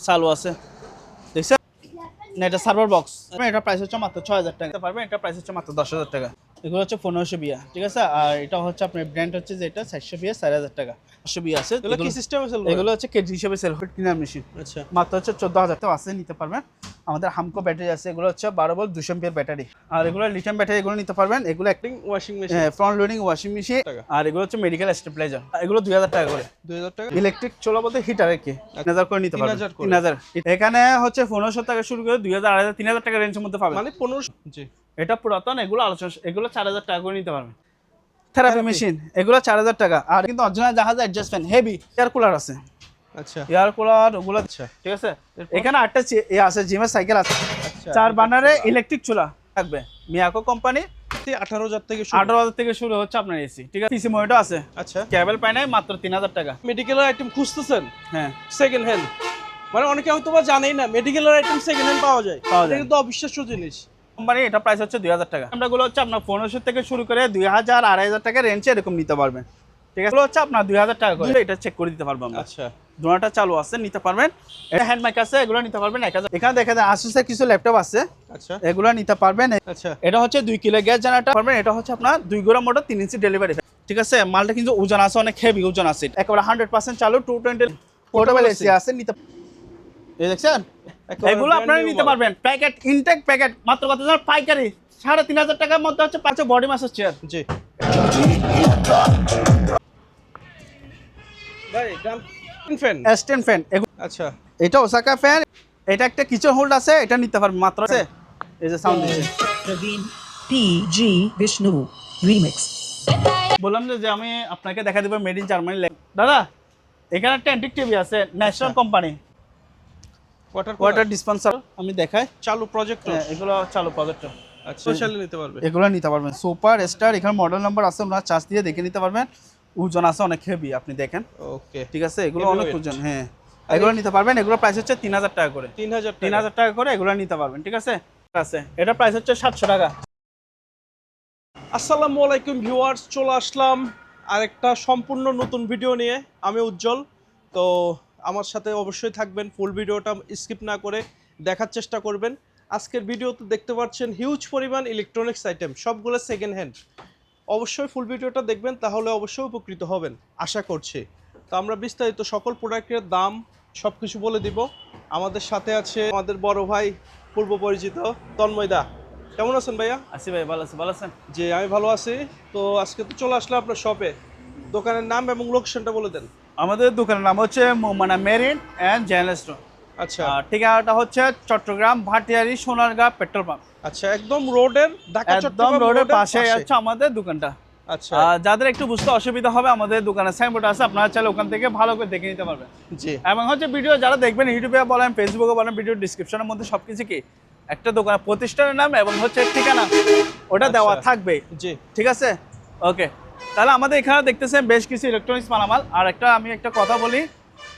চালু আছে দেখছেন না, এটা সার্ভার বক্স। এটা প্রাইস হচ্ছে মাত্র 6000 টাকা পারবেন। এটা প্রাইস হচ্ছে মাত্র 10000 টাকা। এগুলো হচ্ছে 1500 বিয়া, ঠিক আছে। আর এটা হচ্ছে আপনার ব্র্যান্ড হচ্ছে যেটা 400 বিয়া 4000 টাকা। 500 বিয়া আছে। এগুলো কি সিস্টেমে সেল করে? এগুলো হচ্ছে কেজি হিসেবে সেল হয়, কিনার মেশিন। আচ্ছা, মাত্র হচ্ছে 14000 টাকা আছে, নিতে পারবেন। আমাদের হামকো ব্যাটারি আছে, এগুলো হচ্ছে 12 ভোল্ট 200 এম্পিয়ার ব্যাটারি। আর এগুলো লিথিয়াম ব্যাটারি, এগুলো নিতে পারবেন। এগুলো একটিং washing machine, front loading washing machine. আর এগুলো হচ্ছে মেডিকেল স্টেবিলাইজার, এগুলো 2000 টাকা করে। 2000 টাকা। ইলেকট্রিক চুলা বলতে হিটার কি 3000 করে নিতে পারবেন। 3000 এখানে হচ্ছে 1500 টাকা শুরু করে 2000 2500 3000 টাকা রেঞ্জের মধ্যে পাবেন। মানে 1500। জি, এটা পুরাতন, এগুলো আলোচনা, এগুলো 4000 টাকা করে নিতে পারবেন। থেরাপি মেশিন, এগুলো 4000 টাকা। আর কিন্তু অরিজিনাল জাহাজ অ্যাডজাস্টমেন্ট হেভি এয়ার কুলার আছে। আচ্ছা, এয়ার কুলার ওগুলো আচ্ছা, ঠিক আছে। এখানে 8টা আছে, জিমের সাইকেল আছে। আচ্ছা, 4 বার্নারে ইলেকট্রিক চুলা থাকবে, মিয়াকো কোম্পানি। 18000 থেকে শুরু। 18000 থেকে শুরু হচ্ছে আপনার এসি, ঠিক আছে। পিসি মনিটর আছে। আচ্ছা, কেবল পাই নাই, মাত্র 3000 টাকা। মেডিকেলের আইটেম খুঁজতেছেন? হ্যাঁ, সেকেন্ড হ্যান্ড, মানে অনেকে হয়তো বা জানেই না মেডিকেলের আইটেম সেকেন্ড হ্যান্ড পাওয়া যায়। পাওয়া এটা যায়। কিন্তু অবিশ্বাস্য জিনিস। কোম্পানি এটা প্রাইস হচ্ছে 2000 টাকা। আমরাগুলো হচ্ছে আপনার 1500 থেকে শুরু করে 2000 2500 টাকা রেঞ্জে এরকম নিতে পারবেন, ঠিক আছে। এগুলো হচ্ছে আপনার 2000 টাকা করে, এটা চেক করে দিতে পারবো আমরা। আচ্ছা, দুটোটা চালু আছে, নিতে পারবেন। এটা হ্যান্ড মাইক আছে, এগুলো নিতে পারবেন 1000। এখানে দেখেন আসুসের কিছু ল্যাপটপ আছে, আচ্ছা, এগুলো নিতে পারবেন। আচ্ছা, এটা হচ্ছে 2 কিলো গ্যাস জেনারেটর পারবেন। এটা হচ্ছে আপনার 2 গোড়া মোটর 3 ইঞ্চি ডেলিভারি, ঠিক আছে। মালটা কিন্তু ওজন আছে, অনেক হেভি ওজন আছে, একেবারে 100% চালু। 220 পোর্টেবল এসি আছে, নিতে এই দেখছেন। এগুলো আপনারা নিতে পারবেন। প্যাকেট ইনটেক প্যাকেট মাত্র কত জানেন? পাইকারি 3500 টাকার মধ্যে হচ্ছে 5 বডি মাসাজ চেয়ার। জি ভাই, গান ফ্যান, স্ট্যান্ড ফ্যান। আচ্ছা, এটা ওসাকা ফ্যান। এটা একটা কিচেন হোল্ড আছে, এটা নিতে পারবেন মাত্র আছে। এই যে সাউন্ড দিচ্ছে Praveen PG Vishnu Remix. বললাম যে আমি আপনাকে দেখা দেবো মেড ইন জার্মানি। দাদা এখানে একটা অ্যান্টিক টিভি আছে, ন্যাশনাল কোম্পানি, ওয়াটার ডিসপেন্সার। আমি দেখাই চালু প্রজেক্টর। এগুলো চালু প্রজেক্টর। আচ্ছা, সোশ্যালি নিতে পারবে। এগুলো নিতে পারবেন। সুপার স্টার, এখানে মডেল নাম্বার আছে, ওনার চার্জ দিয়ে দেখে নিতে পারবেন। ওজন আছে অনেক হেভি, আপনি দেখেন। ওকে, ঠিক আছে, এগুলো অনেক ওজন। হ্যাঁ, এগুলো নিতে পারবেন। এগুলো প্রাইস হচ্ছে 3000 টাকা করে। 3000 টাকা করে এগুলো নিতে পারবেন, ঠিক আছে। এটা প্রাইস হচ্ছে 700 টাকা। আসসালামু আলাইকুম ভিউয়ার্স, চলে আসলাম আরেকটা সম্পূর্ণ নতুন ভিডিও নিয়ে। আমি উজ্জ্বল। তো আমার সাথে অবশ্যই থাকবেন, ফুল ভিডিওটা স্কিপ না করে দেখার চেষ্টা করবেন। আজকের ভিডিওতে দেখতে পাচ্ছেন হিউজ পরিমাণ ইলেকট্রনিক্স আইটেম, সবগুলো সেকেন্ড হ্যান্ড। অবশ্যই ফুল ভিডিওটা দেখবেন, তাহলে অবশ্যই উপকৃত হবেন আশা করছি। তো আমরা বিস্তারিত সকল প্রোডাক্টের দাম সব কিছু বলে দিব। আমাদের সাথে আছে আমাদের বড় ভাই, পূর্ব পরিচিত তন্ময় দা। কেমন আছেন ভাইয়া? আসি ভাই, ভালো আছি। ভালো আছেন? জি, আমি ভালো আছি। তো আজকে তো চলে আসলাম আপনার শপে। দোকানের নাম এবং লোকেশনটা বলে দেন। আমাদের দোকানের নাম হচ্ছে মানে মেরিন অ্যান্ড জেনারেল স্টোর। আচ্ছা, ঠিকানাটা হচ্ছে চট্টগ্রাম ভাটিয়ারি সোনারগাঁ পেট্রোল পাম্প। আচ্ছা, একদম রোডের, ঢাকা একদম চট্টগ্রাম রোডের পাশে হচ্ছে আমাদের দোকানটা। আচ্ছা, যাদের একটু বুঝতে অসুবিধা হবে, আমাদের দোকানের সাইনবোর্ড আছে, আপনারা চাইলে ওখান থেকে ভালো করে দেখে নিতে পারবেন। জি, এবং হচ্ছে ভিডিও যারা দেখবেন ইউটিউবে বলেন, ফেসবুকে বলেন, ভিডিও ডিসক্রিপশনের মধ্যে সবকিছু কি একটা দোকানের প্রতিষ্ঠানের নাম এবং হচ্ছে ঠিকানা ওটা দেওয়া থাকবে। জি, ঠিক আছে, ওকে। তাহলে আমাদের এখানে দেখতেছেন বেশ কিছু ইলেকট্রনিক্স মালামাল। আর আমি একটা কথা বলি,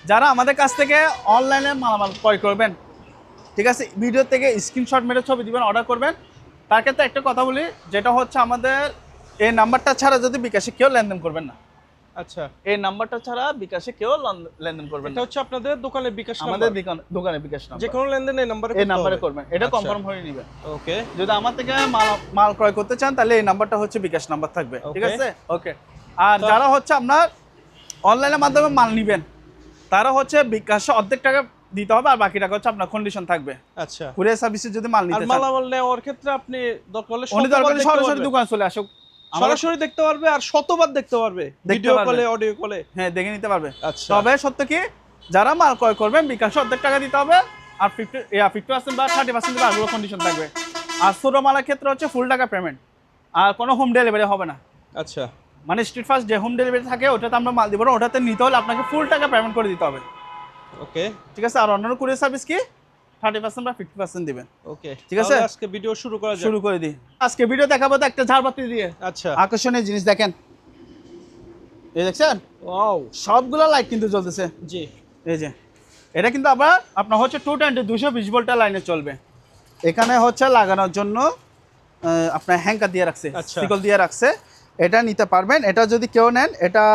যারা আমাদের কাছ থেকে অনলাইনে মালামাল ক্রয় করবেন, ঠিক আছে, ভিডিও থেকে স্ক্রিনশট মেরে ছবি দিবেন, অর্ডার করবেন। তার ক্ষেত্রে একটা কথা বলি, যেটা হচ্ছে আমাদের এই নাম্বারটা ছাড়া যদি বিকাশে কেউ লেনদেন করবেন না। আচ্ছা, এই নাম্বারটা ছাড়া বিকাশে কেউ লেনদেন করবেন এটা না। হচ্ছে আপনাদের দোকানের বিকাশ নাম্বার। আমাদের দোকানে বিকাশ নাম্বার, যে কোনো লেনদেন এই নাম্বারে করবেন। এটা আচ্ছা, কনফার্ম হয়ে নেবেন। ওকে, যদি আমার থেকে মাল ক্রয় করতে চান, তাহলে এই নাম্বারটা হচ্ছে বিকাশ নাম্বার থাকবে, ঠিক আছে, ওকে। আর যারা হচ্ছে আপনার অনলাইনের মাধ্যমে মাল নেবেন, তারা হচ্ছে বিকাশে অর্ধেক টাকা দিতে হবে, আর বাকি টাকা হচ্ছে আপনার কন্ডিশন থাকবে। আচ্ছা, কুরিয়ার সার্ভিসে যদি মাল নিতে চান, মালামাল নেওয়ার ক্ষেত্রে আপনি দরকার হলে সরাসরি দোকান চলে আসুক, সরাসরি দেখতে পারবে, আর শতবার দেখতে পারবে, ভিডিও কলে, অডিও কলে, হ্যাঁ, দেখে নিতে পারবে। আচ্ছা, তবে সত্য কি, যারা মাল ক্রয় করবেন বিকাশে অর্ধেক টাকা দিতে হবে, আর 50% বা 30% দিলে আরগুলো কন্ডিশন থাকবে। আর ছোটো মালের ক্ষেত্রে হচ্ছে ফুল টাকা পেমেন্ট, আর কোনো হোম ডেলিভারি হবে না। আচ্ছা, মানে স্ট্রিট ফাস্ট যে হোম ডেলিভারি থাকে, ওটাতে আমরা মাল দিব না, ওটাতে নিতে হলে আপনাকে ফুল টাকা পেমেন্ট করে দিতে হবে, ওকে, ঠিক আছে। আর অন্যান্য কুরিয়ার সার্ভিস কি 30% বা 50% দিবেন, ওকে, ঠিক আছে। আজকে ভিডিও শুরু করা যাক। শুরু করে দিই। আজকে ভিডিও দেখাবো তো একটা ঝাড়বাতি দিয়ে। আচ্ছা, আকর্ষণীয় জিনিস দেখেন, এই দেখছেন, ওয়াও, সবগুলো লাইট কিন্তু জ্বলতেছে। জি, এই যে এটা কিন্তু আপনার হচ্ছে 220 ভোল্টের লাইনে চলবে। এখানে হচ্ছে লাগানোর জন্য আপনার হ্যাঙ্কার দিয়ে রাখছে, আচ্ছা, শিকল দিয়ে রাখছে। এটা নিতে পারবেন। এটা যদি কেউ নেন, এটা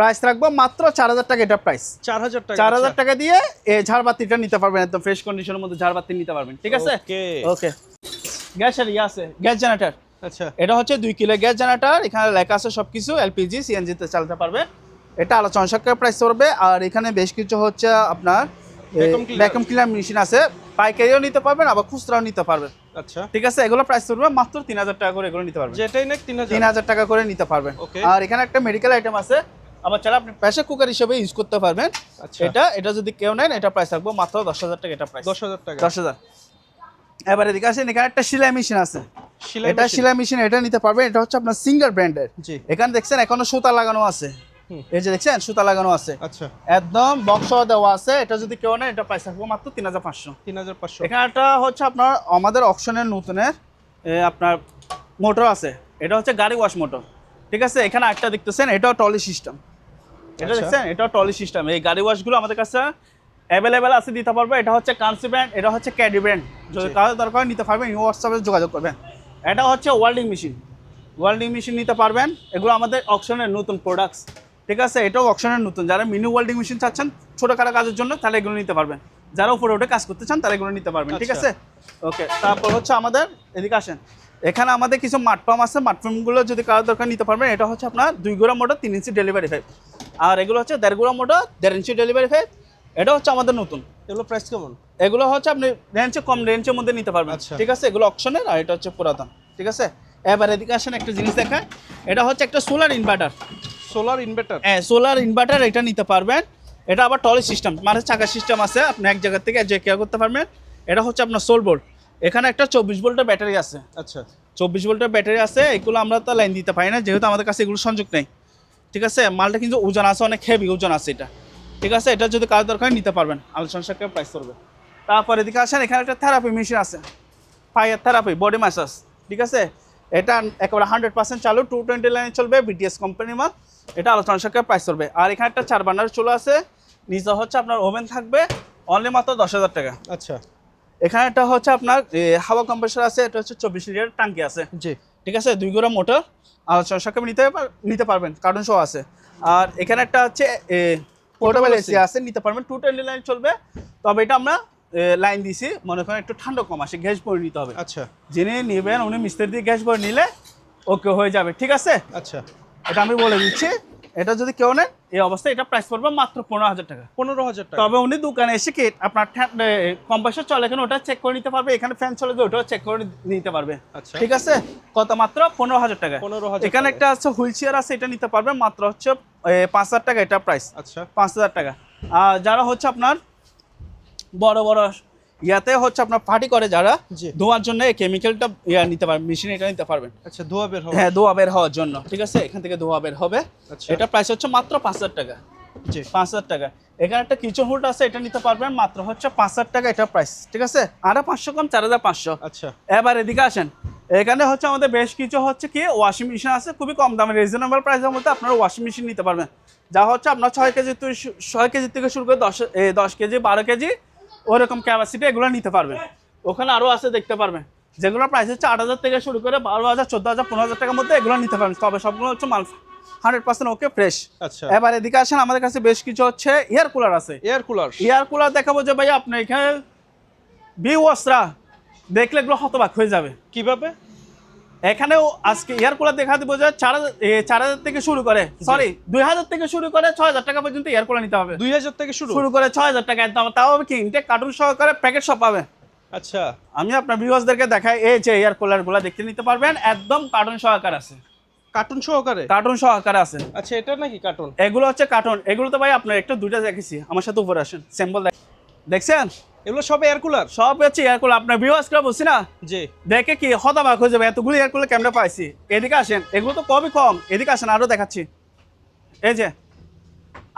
প্রাইস রাখবো মাত্র 4000 টাকা, এটা প্রাইস 4000 টাকা। 4000 টাকা দিয়ে এই ঝাড়বাতিটা নিতে পারবেন, একদম ফ্রেশ কন্ডিশনের মধ্যে ঝাড়বাতি নিতে পারবেন, ঠিক আছে? ওকে ওকে, গ্যাসের আছে গ্যাস জেনারেটর। আচ্ছা, এটা হচ্ছে 2 কিলো গ্যাস জেনারেটর, এখানে লেখা আছে সবকিছু, এলপিজি সিএনজি তে চালাতে পারবে। এটা আলোচনা সাপেক্ষে প্রাইস পড়বে। আর এখানে বেশ কিছু হচ্ছে আপনার ভ্যাকুয়াম ক্লিনার মেশিন আছে, পাইকারিও নিতে পারবেন আবার খুচরাও নিতে পারবেন, আচ্ছা ঠিক আছে? এগুলো প্রাইস পড়বে মাত্র 3000 টাকা করে, এগুলো নিতে পারবেন, যেটাই না 3000 3000 টাকা করে নিতে পারবেন। Okay. আর এখানে একটা মেডিকেল আইটেম আছে, আবার চাইলে আপনি প্রেসার কুকার হিসেবে ইউজ করতে পারবেন। আচ্ছা, এটা যদি কেউ নেন, এটা প্রাইস রাখবো মাত্র 10000 টাকা, এটা প্রাইস 10000 টাকা। 10000। এবার এদিকে আসেন, এখানে একটা সেলাই মেশিন আছে, এটা machine। সেলাই মেশিন, এটা নিতে পারবেন। এটা হচ্ছে আপনার সিঙ্গার ব্র্যান্ডের। জি, এখানে দেখছেন এখনো সুতা লাগানো আছে, এই যে দেখছেন সুতা লাগানো আছে, আচ্ছা একদম বক্স দেওয়া আছে। এটা যদি কেউ নেয়, এটা প্রাইস রাখবো মাত্র 3500। 3500। এখানে একটা হচ্ছে আপনার আমাদের অপশনের নতুনের আপনার মোটর আছে, এটা হচ্ছে গাড়ি ওয়াশ মোটর, ঠিক আছে? এখানে একটা দেখতেছেন, এটাও টলি সিস্টেম, এটা আচ্ছা। দেখছেন এটাও টলি সিস্টেম। এই গাড়ি ওয়াশগুলো আমাদের কাছে অ্যাভেলেবেল আছে, দিতে পারবো। এটা হচ্ছে কান্সি ব্র্যান্ড, এটা হচ্ছে ক্যাডি ব্র্যান্ড। যদি কারো দরকার নিতে পারবেন, হোয়াটসঅ্যাপে যোগাযোগ করবেন। এটা হচ্ছে ওয়েল্ডিং মেশিন নিতে পারবেন। এগুলো আমাদের অকশনের নতুন প্রোডাক্টস, ঠিক আছে? এটাও অকশনের নতুন। যারা মিনি ওয়েল্ডিং মেশিন চাচ্ছেন ছোটোখাটো কাজের জন্য, তাহলে এগুলো নিতে পারবেন। যারা উপরে উঠে কাজ করতে চান, তারা এগুলো নিতে পারবেন, ঠিক আছে? ওকে, তারপর হচ্ছে আমাদের এদিকে আসেন, এখানে আমাদের কিছু মাঠপাম্প আছে, মাঠপাম্পগুলো যদি কারো দরকার নিতে পারবেন। এটা হচ্ছে আপনার 2 গোড়া মোটর 3 ইঞ্চি ডেলিভারি পাইপ, আর এগুলো হচ্ছে 1.5 গোড়া মোটর 1.5 ইঞ্চি ডেলিভারি পাইপ। এটা হচ্ছে আমাদের নতুন। এগুলো প্রাইস কেমন? এগুলো হচ্ছে আপনি কম রেঞ্জের মধ্যে নিতে পারবেন, আচ্ছা। ঠিক আছে? এগুলো অকশনের, আর এটা হচ্ছে পুরাতন, ঠিক আছে? এবার এদিকে আসেন, একটা জিনিস দেখায়, এটা হচ্ছে একটা সোলার ইনভার্টার। Solar inverter? হ্যাঁ, সোলার ইনভার্টার, এটা নিতে পারবেন। এটা আবার টলি সিস্টেম, মানে চাকা সিস্টেম আছে, আপনি এক জায়গা থেকে যে কেয়ার করতে পারবেন। এটা হচ্ছে আপনার সোল বোল্ট, এখানে একটা 24 ভোল্টের ব্যাটারি আছে। আচ্ছা, 24 ভোল্টের ব্যাটারি আছে। এগুলো আমরা তো লাইন দিতে পারি না, যেহেতু আমাদের কাছে এগুলো সংযোগ নেই, ঠিক আছে? মালটা কিন্তু ওজন আছে, অনেক হেভি ওজন আছে এটা, ঠিক আছে? এটা যদি কারো দরকার নিতে পারবেন, আলোচনা সাপেক্ষে প্রাইস করবে। তারপর এদিকে আসেন, এখানে একটা থেরাপি মেশিন আছে, ফায়ার থেরাপি, বডি ম্যাসাজ, ঠিক আছে? এটা একেবারে 100% চালু, 220 লাইনে চলবে, বিটিএস কোম্পানির মাল। এটা আলোচনা সাপেক্ষে প্রাইস করবে। আর এখানে একটা 4 বার্নার চুলা আছে, নিচে হচ্ছে আপনার ওভেন থাকবে, অনলি মাত্র 10000 টাকা। আচ্ছা, এখানে একটা হচ্ছে আপনার হাওয়া কম্প্রেসর আছে, এটা হচ্ছে 24 লিটার টাঙ্কি আছে, জি, ঠিক আছে? 2 গোড়া মোটর, আলোচনা সাপেক্ষে নিতে পারবেন, কার্টুন সহ আছে। আর এখানে একটা হচ্ছে পোর্টেবল এসি আছে, নিতে পারবেন, 220 লাইন চলবে। তবে এটা আমরা লাইন দিছি, মনে করেন একটু ঠান্ডা কম আসে, গ্যাস ভরে নিতে হবে। আচ্ছা যিনি নেবেন উনি মিস্ত্রি দিয়ে গ্যাস ভরে নিলে ওকে হয়ে যাবে, ঠিক আছে? আচ্ছা, এটা আমি বলে দিচ্ছি। এটা যদি কেউ নেন, এই অবস্থায় এটা প্রাইস পড়বে মাত্র 15000 টাকা। 15000 টাকা। তবে উনি দোকানে এসে কি আপনার কম্প্রেসর চলে, এখানে ওটা চেক করে নিতে পারবে, এখানে ফ্যান চলে, ওটাও চেক করে নিতে পারবে, আচ্ছা, ঠিক আছে? কত? মাত্র 15000 টাকা। 15000 এখানে টাকা। একটা আছে হুইল চেয়ার আছে, এটা নিতে পারবেন মাত্র হচ্ছে 5000 টাকা, এটা প্রাইস আচ্ছা, 5000 টাকা। আর যারা হচ্ছে আপনার বড় বড় ইয়াতে হচ্ছে আপনার পার্টি করে, যারা জি। ধোয়ার জন্য এই কেমিক্যালটা নিতে পারবেন, মেশিন এটা নিতে পারবেন। আচ্ছা, ধোয়া বের হবে? হ্যাঁ, ধোয়া বের হওয়ার জন্য, ঠিক আছে? এখান থেকে ধোয়া বের হবে। আচ্ছা, এটা প্রাইস হচ্ছে মাত্র 5000 টাকা, জি, 5000 টাকা। এখানে একটা কিচেন হুড আছে, এটা নিতে পারবেন মাত্র হচ্ছে 5000 টাকা, এটা প্রাইস, ঠিক আছে? আরো 500 কম, 4500। আচ্ছা, এবার এদিকে আসেন, এখানে হচ্ছে আমাদের বেশ কিছু হচ্ছে কি ওয়াশিং মেশিন আছে, খুবই কম দামে, রিজনেবল প্রাইসের মধ্যে আপনারা ওয়াশিং মেশিন নিতে পারবেন। যা হচ্ছে আপনার 6 কেজি থেকে শুরু করে 10 কেজি 12 কেজি ওরকম ক্যাপাসিটি, এগুলো নিতে পারবেন। ওখানে আরও আছে, দেখতে পারবেন, যেগুলো প্রাইস হচ্ছে 8000 থেকে শুরু করে 12000, 14000, 15000 টাকার মধ্যে এগুলো নিতে পারবেন। তবে সবগুলো হচ্ছে মাল 100% ওকে ফ্রেশ। আচ্ছা, এবার এদিকে আসেন, আমাদের কাছে বেশ কিছু হচ্ছে এয়ার কুলার আছে। Air cooler? এয়ার কুলার দেখাবো যে ভাই, আপনি এখানে ভিউয়ার্সরা দেখলে এগুলো হতবাক হয়ে যাবে। কিভাবে? এখানেও আজকে এয়ার কুলার দেখা দিব যে 4000 থেকে শুরু করে, সরি 2000 থেকে শুরু করে 6000 টাকা পর্যন্ত এয়ার কুলার নিতে হবে। 2000 থেকে শুরু করে 6000 টাকা একদম, তাও হবে কি ইনটেক কার্টুন সহকারে প্যাকেট সব পাবে। আচ্ছা, আমি আপনার ভিউয়ার্সদেরকে দেখাই, এই যে এয়ার কুলারগুলো দেখতে নিতে পারবেন, একদম কার্টুন সহকারে আছে, কার্টুন সহকারে? কার্টুন সহকারে আছে। আচ্ছা, এটা নাকি কার্টুন? এগুলো হচ্ছে কার্টুন। এগুলো তো ভাই আপনার একটু দুইটা দেখেছি, আমার সাথে উপরে আসেন, স্যাম্পল দেখছেন? এগুলো সব এয়ার কুলার? সব হচ্ছে এয়ার কুলার। আপনার ভিউয়ার্সরা বলছি না, জি, দেখে কি হতবাক হয়ে যাবে, এতগুলো এয়ার কুলার ক্যামেরা পাইছি। এদিকে আসেন, এগুলো তো কমই কম, এদিকে আসেন, আরো দেখাচ্ছি, এই যে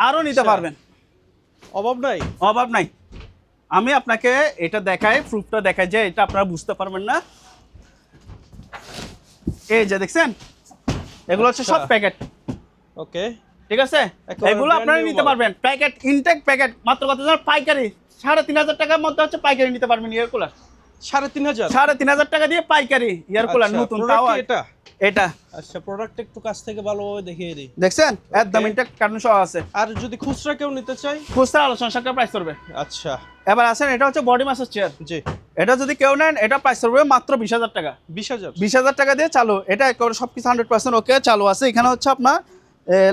আরো নিতে পারবেন, অভাব নাই? অভাব নাই। আমি আপনাকে এটা দেখাই, প্রুফটা দেখাই যে এটা আপনারা বুঝতে পারবেন না। এই যে দেখছেন, এগুলো হচ্ছে সব প্যাকেট, ওকে, ঠিক আছে? একেবারে এগুলো brand আপনারা new নিতে মাল। পারবেন প্যাকেট, ইনটেক প্যাকেট, মাত্র কত জানেন? পাইকারি 3500 টাকার মধ্যে হচ্ছে পাইকারি নিতে পারবেন এয়ার কুলার। 3,500 3,500 টাকা দিয়ে পাইকারি এয়ার কুলার নতুন, তাও এটা এটা আচ্ছা, প্রোডাক্ট একটু কাছ থেকে ভালোভাবে দেখিয়ে দিই। দেখছেন একদম ইনটেক কার্টুন সহ আছে। আর যদি খুচরা কেউ নিতে চাই, খুচরা আলোচনা সাপেক্ষে প্রাইস করবে। আচ্ছা এবার আসেন, এটা হচ্ছে বডি ম্যাসাজ চেয়ার। জি, এটা যদি কেউ নেন এটা প্রাইস করবে মাত্র 20,000 টাকা। 20,000 টাকা দিয়ে চালু। এটা একেবারে সবকিছু 100% ওকে চালু আছে। এখানে হচ্ছে আপনার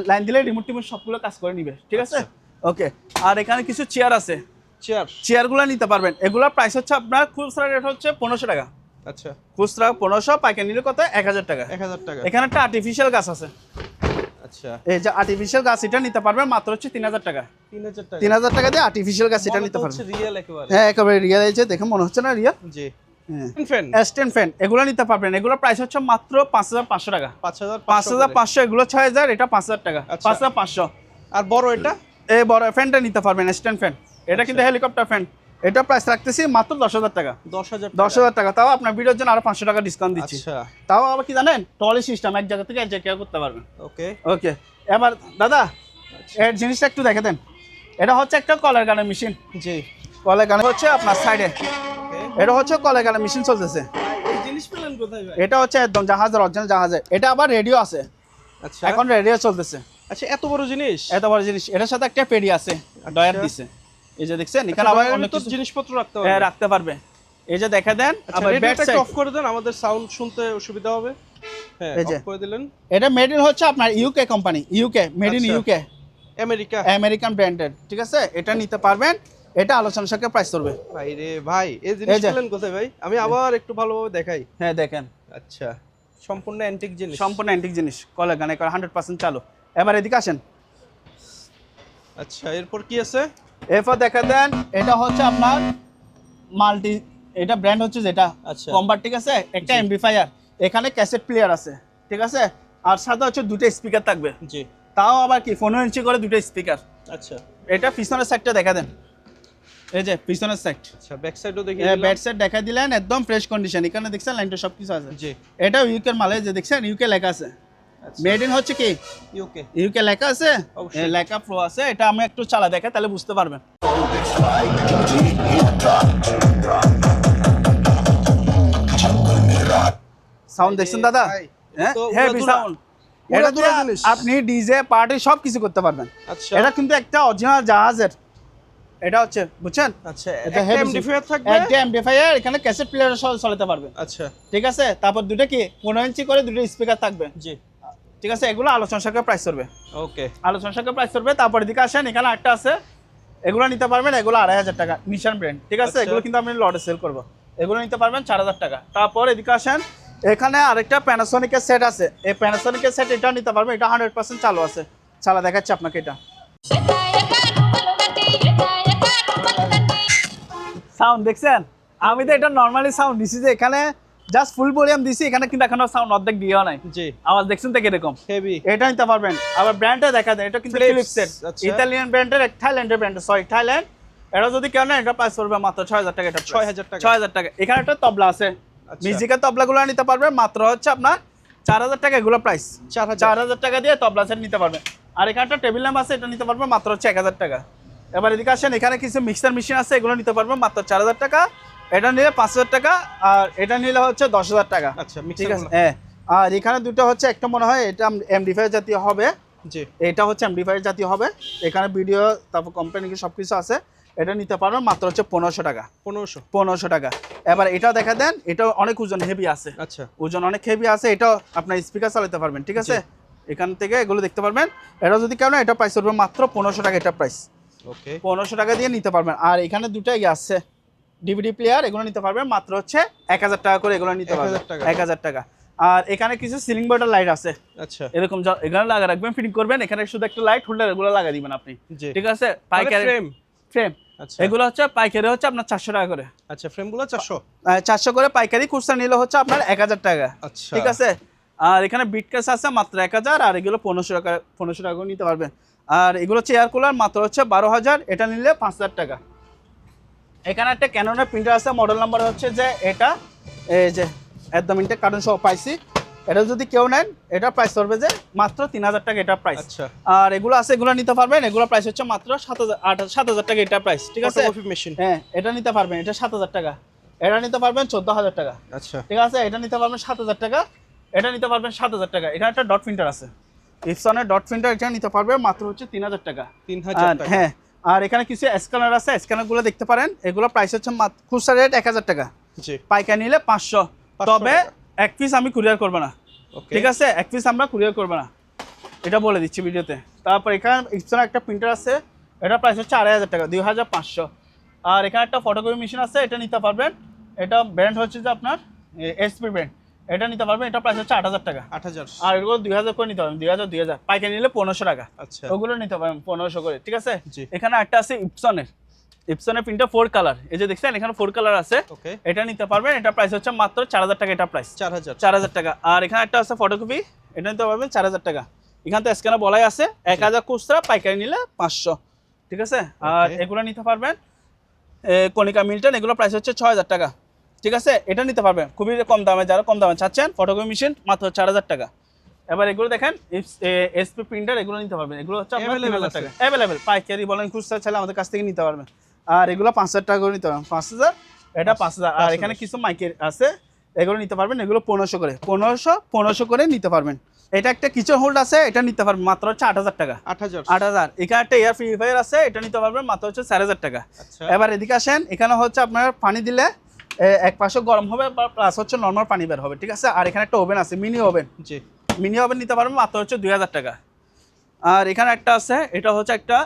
লাইন দিলে রিমোট টিমোট সবগুলো কাজ করে নিবে, ঠিক আছে? ওকে। আর এখানে কিছু চেয়ার আছে, চেয়ারগুলো নিতে পারবেন। এগুলোর প্রাইস হচ্ছে আপনার খুচরা রেট হচ্ছে 1500 টাকা। আচ্ছা, খুচরা 1500, পাইকারি নিলে কত? 1000 টাকা। 1000 টাকা। এখানে একটা আর্টিফিশিয়াল গাছ আছে। আচ্ছা, এই যে আর্টিফিশিয়াল গাছ, এটা নিতে পারবেন মাত্র হচ্ছে 3000 টাকা। 3000 টাকা। 3000 টাকা দিয়ে আর্টিফিশিয়াল গাছ এটা নিতে পারবেন। রিয়েল একেবারে। হ্যাঁ, একেবারে রিয়েল। এই যে দেখে মনে হচ্ছে না রিয়েল? জি। হ্যাঁ। ফ্যান, স্ট্যান্ড ফ্যান এগুলো নিতে পারবেন। এগুলোর প্রাইস হচ্ছে মাত্র 5500 টাকা। 5500। এগুলো 6000, এটা 5000 টাকা। আচ্ছা। 5500। আর বড় এটা? এই বড় ফ্যানটা নিতে পারবেন, স্ট্যান্ড ফ্যান। এটা কিন্তু হেলিকপ্টার ফ্যান। এটা প্রাইস রাখতেছি মাত্র 10,000 টাকা। 10,000 টাকা। তাও আপনার ভিডিওর জন্য আরো 500 টাকা ডিসকাউন্ট দিচ্ছি। আচ্ছা, তাও আবার কি জানেন, ট্রলি সিস্টেম, এক জায়গা থেকে এক জায়গায় করতে পারবেন। ওকে ওকে। এবার দাদা এর জিনিসটা একটু দেখে দেন। এটা হচ্ছে একটা কলার গানের মেশিন। জি, কলার গান হচ্ছে আপনার সাইডে, এটা হচ্ছে কলার গানের মেশিন চলতেছে। এই জিনিস পেলেন কোথায় ভাই? এটা হচ্ছে একদম জাহাজের, অরিজিনাল জাহাজের। এটা আবার রেডিও আছে, আচ্ছা, এখন রেডিও চলতেছে। আচ্ছা, এত বড় জিনিস? এত বড় জিনিস। এটার সাথে একটা পেডি আছে, ডয়ার দিছে। এই যে দেখছেন এখানে আবার অনেক কিছু জিনিসপত্র রাখতে হ্যাঁ, পারবে। রাখতে পারবে। এই যে দেখা দেন। আবার ব্যাক রেডিওটা সাইড অফ করে দেন, আমাদের সাউন্ড শুনতে অসুবিধা হবে। হ্যাঁ, এই যে। অফ করে দিলেন। এটা মেড ইন হচ্ছে আপনার UK company, UK, made in আচ্ছা। UK, America. আমেরিকান ব্র্যান্ডেড, ঠিক আছে? এটা নিতে পারবেন। এটা আলোচনা সাপেক্ষে প্রাইস করবে। ভাই রে ভাই, এই জিনিস এই যে। পেলেন কোথায় ভাই? আমি আবার একটু ভালোভাবে দেখাই। হ্যাঁ, দেখেন আচ্ছা, সম্পূর্ণ অ্যান্টিক জিনিস। সম্পূর্ণ অ্যান্টিক জিনিস, কলার গান একেবারে 100% চালু। এবার এদিকে আসেন। আচ্ছা, এরপর কি আছে? এরপর দেখা দেন, এটা হচ্ছে আপনার মাল্টি, এটা ব্র্যান্ড হচ্ছে যেটা আচ্ছা। কম্বার, ঠিক আছে? একটা এমপ্লিফায়ার, এখানে ক্যাসেট প্লেয়ার আছে, ঠিক আছে? আর সাথে হচ্ছে দুটো স্পিকার থাকবে। জি। তাও আবার কি 15 ইঞ্চি করে দুটো স্পিকার। আচ্ছা, এটা পিছনের সাইডটা দেখা দেন। এই যে পিছনের সাইড, আচ্ছা, ব্যাক সাইডও দেখি। ব্যাক সাইড দেখা দিলেন, একদম ফ্রেশ কন্ডিশন। এখানে দেখছেন লাইনটা সবকিছু আছে। জি। এটা ইউকের মালে, যে দেখছেন ইউকে লেখা আছে। আচ্ছা। মেড ইন হচ্ছে কি ইউকে। ইউকে লেখা আছে, অবশ্যই। লেখা ফ্লো আছে। এটা আমি একটু চালা দেখা, তাহলে বুঝতে পারবেন। সাউন্ড দেখছেন দাদা? ভাই, হ্যাঁ, তো হেভি উড়াধুরা। সাউন্ড। এটা দিয়ে উড়াধুরা জিনিস। আপনি ডিজে পার্টি সব কিছু করতে পারবেন। আচ্ছা। এটা কিন্তু একটা অরিজিনাল জাহাজের, এটা হচ্ছে, বুঝছেন? আচ্ছা, এটা একটা heavy এমডিফায়ার থাকবে। একটা এমপ্লিফায়ার, এখানে ক্যাসেট প্লেয়ার সহ চালাতে পারবেন, আচ্ছা, ঠিক আছে? তারপর দুটো কি 15 ইঞ্চি করে দুটো স্পিকার থাকবে, জি। ঠিক আছে? এগুলো আলোচনা সাপেক্ষে প্রাইস করবে। ওকে। আলোচনা সাপেক্ষে প্রাইস করবে। তারপর এদিকে আসেন, এখানে একটা আছে, এগুলো নিতে পারবেন। এগুলো 2500 টাকা, নিশান ব্র্যান্ড, ঠিক আছে? আচ্ছা। এগুলো কিন্তু আমি লটে সেল করবো। এগুলো নিতে পারবেন 4000 টাকা। তারপর এদিকে আসেন, এখানে আরেকটা প্যানাসোনিকের সেট আছে। এই প্যানাসোনিকের সেট এটা নিতে পারবেন। এটা 100% চালু আছে। চালা দেখাচ্ছি আপনাকে। এটা সাউন্ড দেখছেন? আমি তো এটা নর্মালি সাউন্ড দিছি, যে এখানে জাস্ট ফুল ভলিউম দিছি, এখানে কিন্তু এখনো সাউন্ড অর্ধেক দিয়েও নাই। জি। আওয়াজ দেখছেন তো কিরকম? হেভি। এটা নিতে পারবেন। আবার ব্র্যান্ডটা দেখা দেয়, এটা কিন্তু Philips, ফিলিপসের, আচ্ছা। ইতালিয়ান ব্র্যান্ডের, থাইল্যান্ডের ব্র্যান্ড, সরি থাইল্যান্ড। এটা যদি কেউ নেন, এটা প্রাইস পড়বে মাত্র 6000 টাকা। এটা 6000 টাকা। 6000 টাকা। এখানে একটা তবলা আছে, আচ্ছা। মিউজিকের তবলাগুলো নিতে পারবেন মাত্র হচ্ছে আপনার 4000 টাকা। এগুলো প্রাইস 4000 টাকা দিয়ে তবলা সেট নিতে পারবেন। আর এখানে একটা টেবিল ল্যাম্প আছে, এটা নিতে পারবেন মাত্র হচ্ছে 1000 টাকা। এবার এদিকে আসেন, এখানে কিছু মিক্সার মেশিন আছে, এগুলো নিতে পারবেন মাত্র 4000 টাকা। এটা নিলে 5000 টাকা, আর এটা নিলে হচ্ছে 10000 টাকা। আচ্ছা, ঠিক আছে? হ্যাঁ। আর এখানে দুটো হচ্ছে, একটা মনে হয় এটা এমডিফায়ার জাতীয় হবে, জি। এটা হচ্ছে এমডিফায়ার জাতীয় হবে। এখানে ভিডিও, তারপর কোম্পানি সব কিছু আছে। এটা নিতে পারবেন মাত্র হচ্ছে 1500 টাকা। 1500 টাকা। এবার এটা দেখা দেন, এটা অনেক ওজন, হেভি আছে। আচ্ছা, ওজন অনেক হেভি আছে। এটা আপনার স্পিকার চালাতে পারবেন, ঠিক আছে? এখান থেকে এগুলো দেখতে পারবেন। এটা যদি কেউ না, এটা প্রাইস করবে মাত্র 1500 টাকা। এটা প্রাইস ওকে। 1500 টাকা দিয়ে নিতে পারবেন। আর এখানে দুটো ইয়ে আছে, ডিভিডি প্লেয়ার, এগুলো নিতে পারবেন মাত্র হচ্ছে 1000 টাকা করে। এগুলো নিতে পারবেন 1000 টাকা। আর এখানে কিছু সিলিং বোর্ডের লাইট আছে, আচ্ছা, এরকম এখানে লাগা রাখবেন, ফিটিং করবেন। এখানে শুধু একটা লাইট হোল্ডার, এগুলো লাগা দিবেন আপনি, জি। ঠিক আছে? পাইকারি ফ্রেম, আচ্ছা। এগুলো হচ্ছে পাইকারি হচ্ছে আপনার 400 টাকা করে। আচ্ছা, ফ্রেমগুলো 400। 400 করে পাইকারি। খুচরা নিলে হচ্ছে আপনার 1000 টাকা, আচ্ছা, ঠিক আছে? আর এখানে বিট কেস আছে মাত্র 1000, আর এগুলো 1500 টাকা, 1500 টাকা নিতে পারবেন। আর এগুলো হচ্ছে এয়ার কুলার, মাত্র হচ্ছে 12000, এটা নিলে 5000 টাকা। এখানে একটা ক্যাননের প্রিন্টার আছে, মডেল নাম্বার হচ্ছে যে এটা, এই যে একদম ইনটেক কার্টন সহ পাইছি। এটা যদি কেউ নেন, এটা প্রাইস করবে যে মাত্র 3000 টাকা। এটা প্রাইস। আচ্ছা। আর এগুলো আছে, এগুলো নিতে পারবেন। এগুলো প্রাইস হচ্ছে মাত্র 7000 টাকা। এটা প্রাইস, ঠিক আছে? Photocopy machine. হ্যাঁ, এটা নিতে পারবেন। এটা 7000 টাকা। এটা নিতে পারবেন 14,000 টাকা। আচ্ছা ঠিক আছে, এটা নিতে পারবেন 7,000 টাকা, এটা নিতে পারবেন 7,000 টাকা। এখানে একটা ডট প্রিন্টার আছে, ইপসনের ডট প্রিন্টার, এটা নিতে পারবে মাত্র হচ্ছে 3,000 টাকা। 3,000 টাকা। হ্যাঁ, আর এখানে কিছু স্ক্যানার আছে, স্ক্যানারগুলো দেখতে পারেন। এগুলো প্রাইস হচ্ছে খুচরা রেট 1,000 টাকা, জি পাইকারি নিলে 500। 500 তবে টাকা। এক পিস আমি কুরিয়ার করবো না, ওকে ঠিক আছে, এক পিস আমরা কুরিয়ার করবো না, এটা বলে দিচ্ছি ভিডিওতে। তারপর এখানে ইপসনের একটা প্রিন্টার আছে, এটা প্রাইস হচ্ছে 2,500 টাকা, 2,500। আর এখানে একটা ফটোকপি মেশিন আছে, এটা নিতে পারবেন। এটা ব্র্যান্ড হচ্ছে যে আপনার এসপি ব্র্যান্ড, এটা নিতে পারবেন। এটা প্রাইস হচ্ছে 8,000 টাকা। 8,000। আর এগুলো 2,000 করে নিতে পারবেন, 2,000 পাইকারি নিলে 1,500 টাকা। আচ্ছা ওগুলো নিতে পারবেন 1,500 করে, ঠিক আছে। জি। এখানে একটা আছে ইপসনের প্রিন্টার 4 কালার, এই যে দেখছেন এখানে 4 কালার আছে, ওকে এটা নিতে পারবেন। এটা প্রাইস হচ্ছে মাত্র 4,000 টাকা, এটা প্রাইস 4,000। 4,000 টাকা। আর এখানে একটা আছে ফটোকপি, এটা নিতে পারবেন 4,000 টাকা। এখানে তো স্ক্যানার বলাই আছে, 1,000 খুচরা, পাইকারি নিলে 500, ঠিক আছে। আর Okay. এগুলো নিতে পারবেন কণিকা মিল্টন, এগুলো প্রাইস হচ্ছে 6,000 টাকা, ঠিক আছে। এটা নিতে পারবেন খুবই কম দামে, যারা কম দামে চাচ্ছেন ফটোকপি মেশিন মাত্র 4,000 টাকা। এবার এগুলো দেখেন এসপি প্রিন্টার, এগুলো নিতে পারবেন, এগুলো হচ্ছে আপনার Available 3,000 টাকা আছে। অ্যাভেলেবেল, পাইকারি বলেন খুচরা চাইলে আমাদের কাছ থেকে নিতে পারবেন। আর এগুলো 5,000 টাকা করে নিতে পারবেন, 5,000, এটা 5,000। আর এখানে কিছু মাইকের আছে, এগুলো নিতে পারবেন, এগুলো 1,500 করে, 1,500 করে নিতে পারবেন। এটা একটা কিচেন হোল্ড আছে, এটা নিতে পারবেন মাত্র হচ্ছে 8,000 টাকা। 8,000। 8,000। এখানে একটা এয়ার পিউরিফায়ার আছে, এটা নিতে পারবেন মাত্র হচ্ছে 4,000 টাকা। আচ্ছা এবার এদিকে আসেন, এখানে হচ্ছে আপনার পানি দিলে এক পাশে গরম হবে, প্লাস হচ্ছে নর্মাল পানি বের হবে, ঠিক আছে। আর এখানে একটা ওভেন আছে, মিনি ওভেন, জি মিনি ওভেন নিতে পারবেন মাত্র হচ্ছে 2,000 টাকা। আর এখানে একটা আছে, এটা হচ্ছে একটা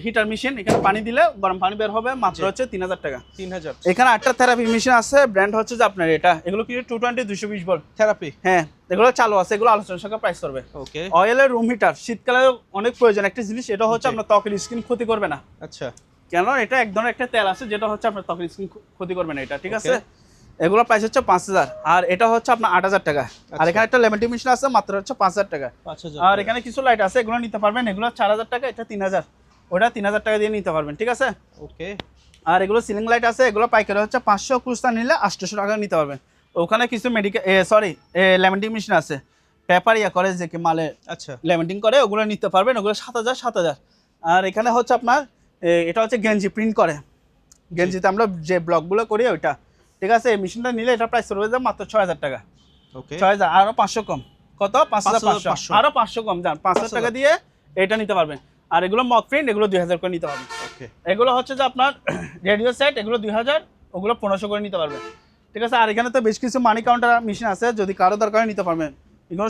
হিটার মেশিন, এখানে পানি দিলে গরম পানি বের হবে, মাত্র হচ্ছে 3,000 টাকা। 3,000। এখানে একটা থেরাপি মেশিন আছে, ব্র্যান্ড হচ্ছে যে আপনার এটা, এগুলো কি 220 220 ভোল্ট, থেরাপি। হ্যাঁ, এগুলো চালু আছে, এগুলো আলোচনার সঙ্গে প্রাইস করবে। ওকে অয়েলের রুম হিটার শীতকালে অনেক প্রয়োজন একটা জিনিস, এটা হচ্ছে জি। আপনার ত্বকের স্কিন ক্ষতি করবে না, আচ্ছা কেন এটা এক ধরনের একটা তেল আছে যেটা হচ্ছে আপনার ত্বকের স্কিন ক্ষতি করবে না, এটা ঠিক আছে। Okay. এগুলো প্রাইস হচ্ছে 5,000। আর এটা হচ্ছে আপনার 8,000 টাকা। আর আচ্ছা। এখানে একটা লেমন মেশিন আছে, মাত্র হচ্ছে 5,000 টাকা। 5,000। আর এখানে কিছু লাইট আছে, এগুলো নিতে পারবেন, এগুলো 4,000 টাকা, এটা 3,000, ওটা 3,000 টাকা দিয়ে নিতে পারবেন, ঠিক আছে। ওকে আর এগুলো সিলিং লাইট আছে, এগুলো পাইকারি হচ্ছে 500, খুচরা নিলে 800 টাকা নিতে পারবেন। ওখানে কিছু লেমন্টিং মেশিন আছে, পেপার করে যে কি মালে আচ্ছা লেমেন্টিং করে, ওগুলো নিতে পারবেন, ওগুলো 7,000। আর এখানে হচ্ছে আপনার এটা হচ্ছে গেঞ্জি প্রিন্ট করে, গেঞ্জিতে আমরা যে ব্লকগুলো করি ওইটা, ঠিক আছে। এই মেশিনটা নিলে এটা প্রাইস পড়বে মাত্র 6,000 টাকা। ওকে 6,000, আরো 500 কম, কত 5,500, 5,500 আরো 500 কম, যান 5,000 টাকা দিয়ে এটা নিতে পারবেন। আর এগুলো মক প্রিন্ট, এগুলো 2,000 করে নিতে পারবেন। ওকে এগুলো হচ্ছে যে আপনার রেডিও সেট, এগুলো 2,000, ওগুলো 1,500 করে নিতে পারবেন, ঠিক আছে। আর এখানে তো বেশ কিছু মানি কাউন্টার মেশিন আছে, যদি কারো দরকার নিতে পারবেন। এগুলো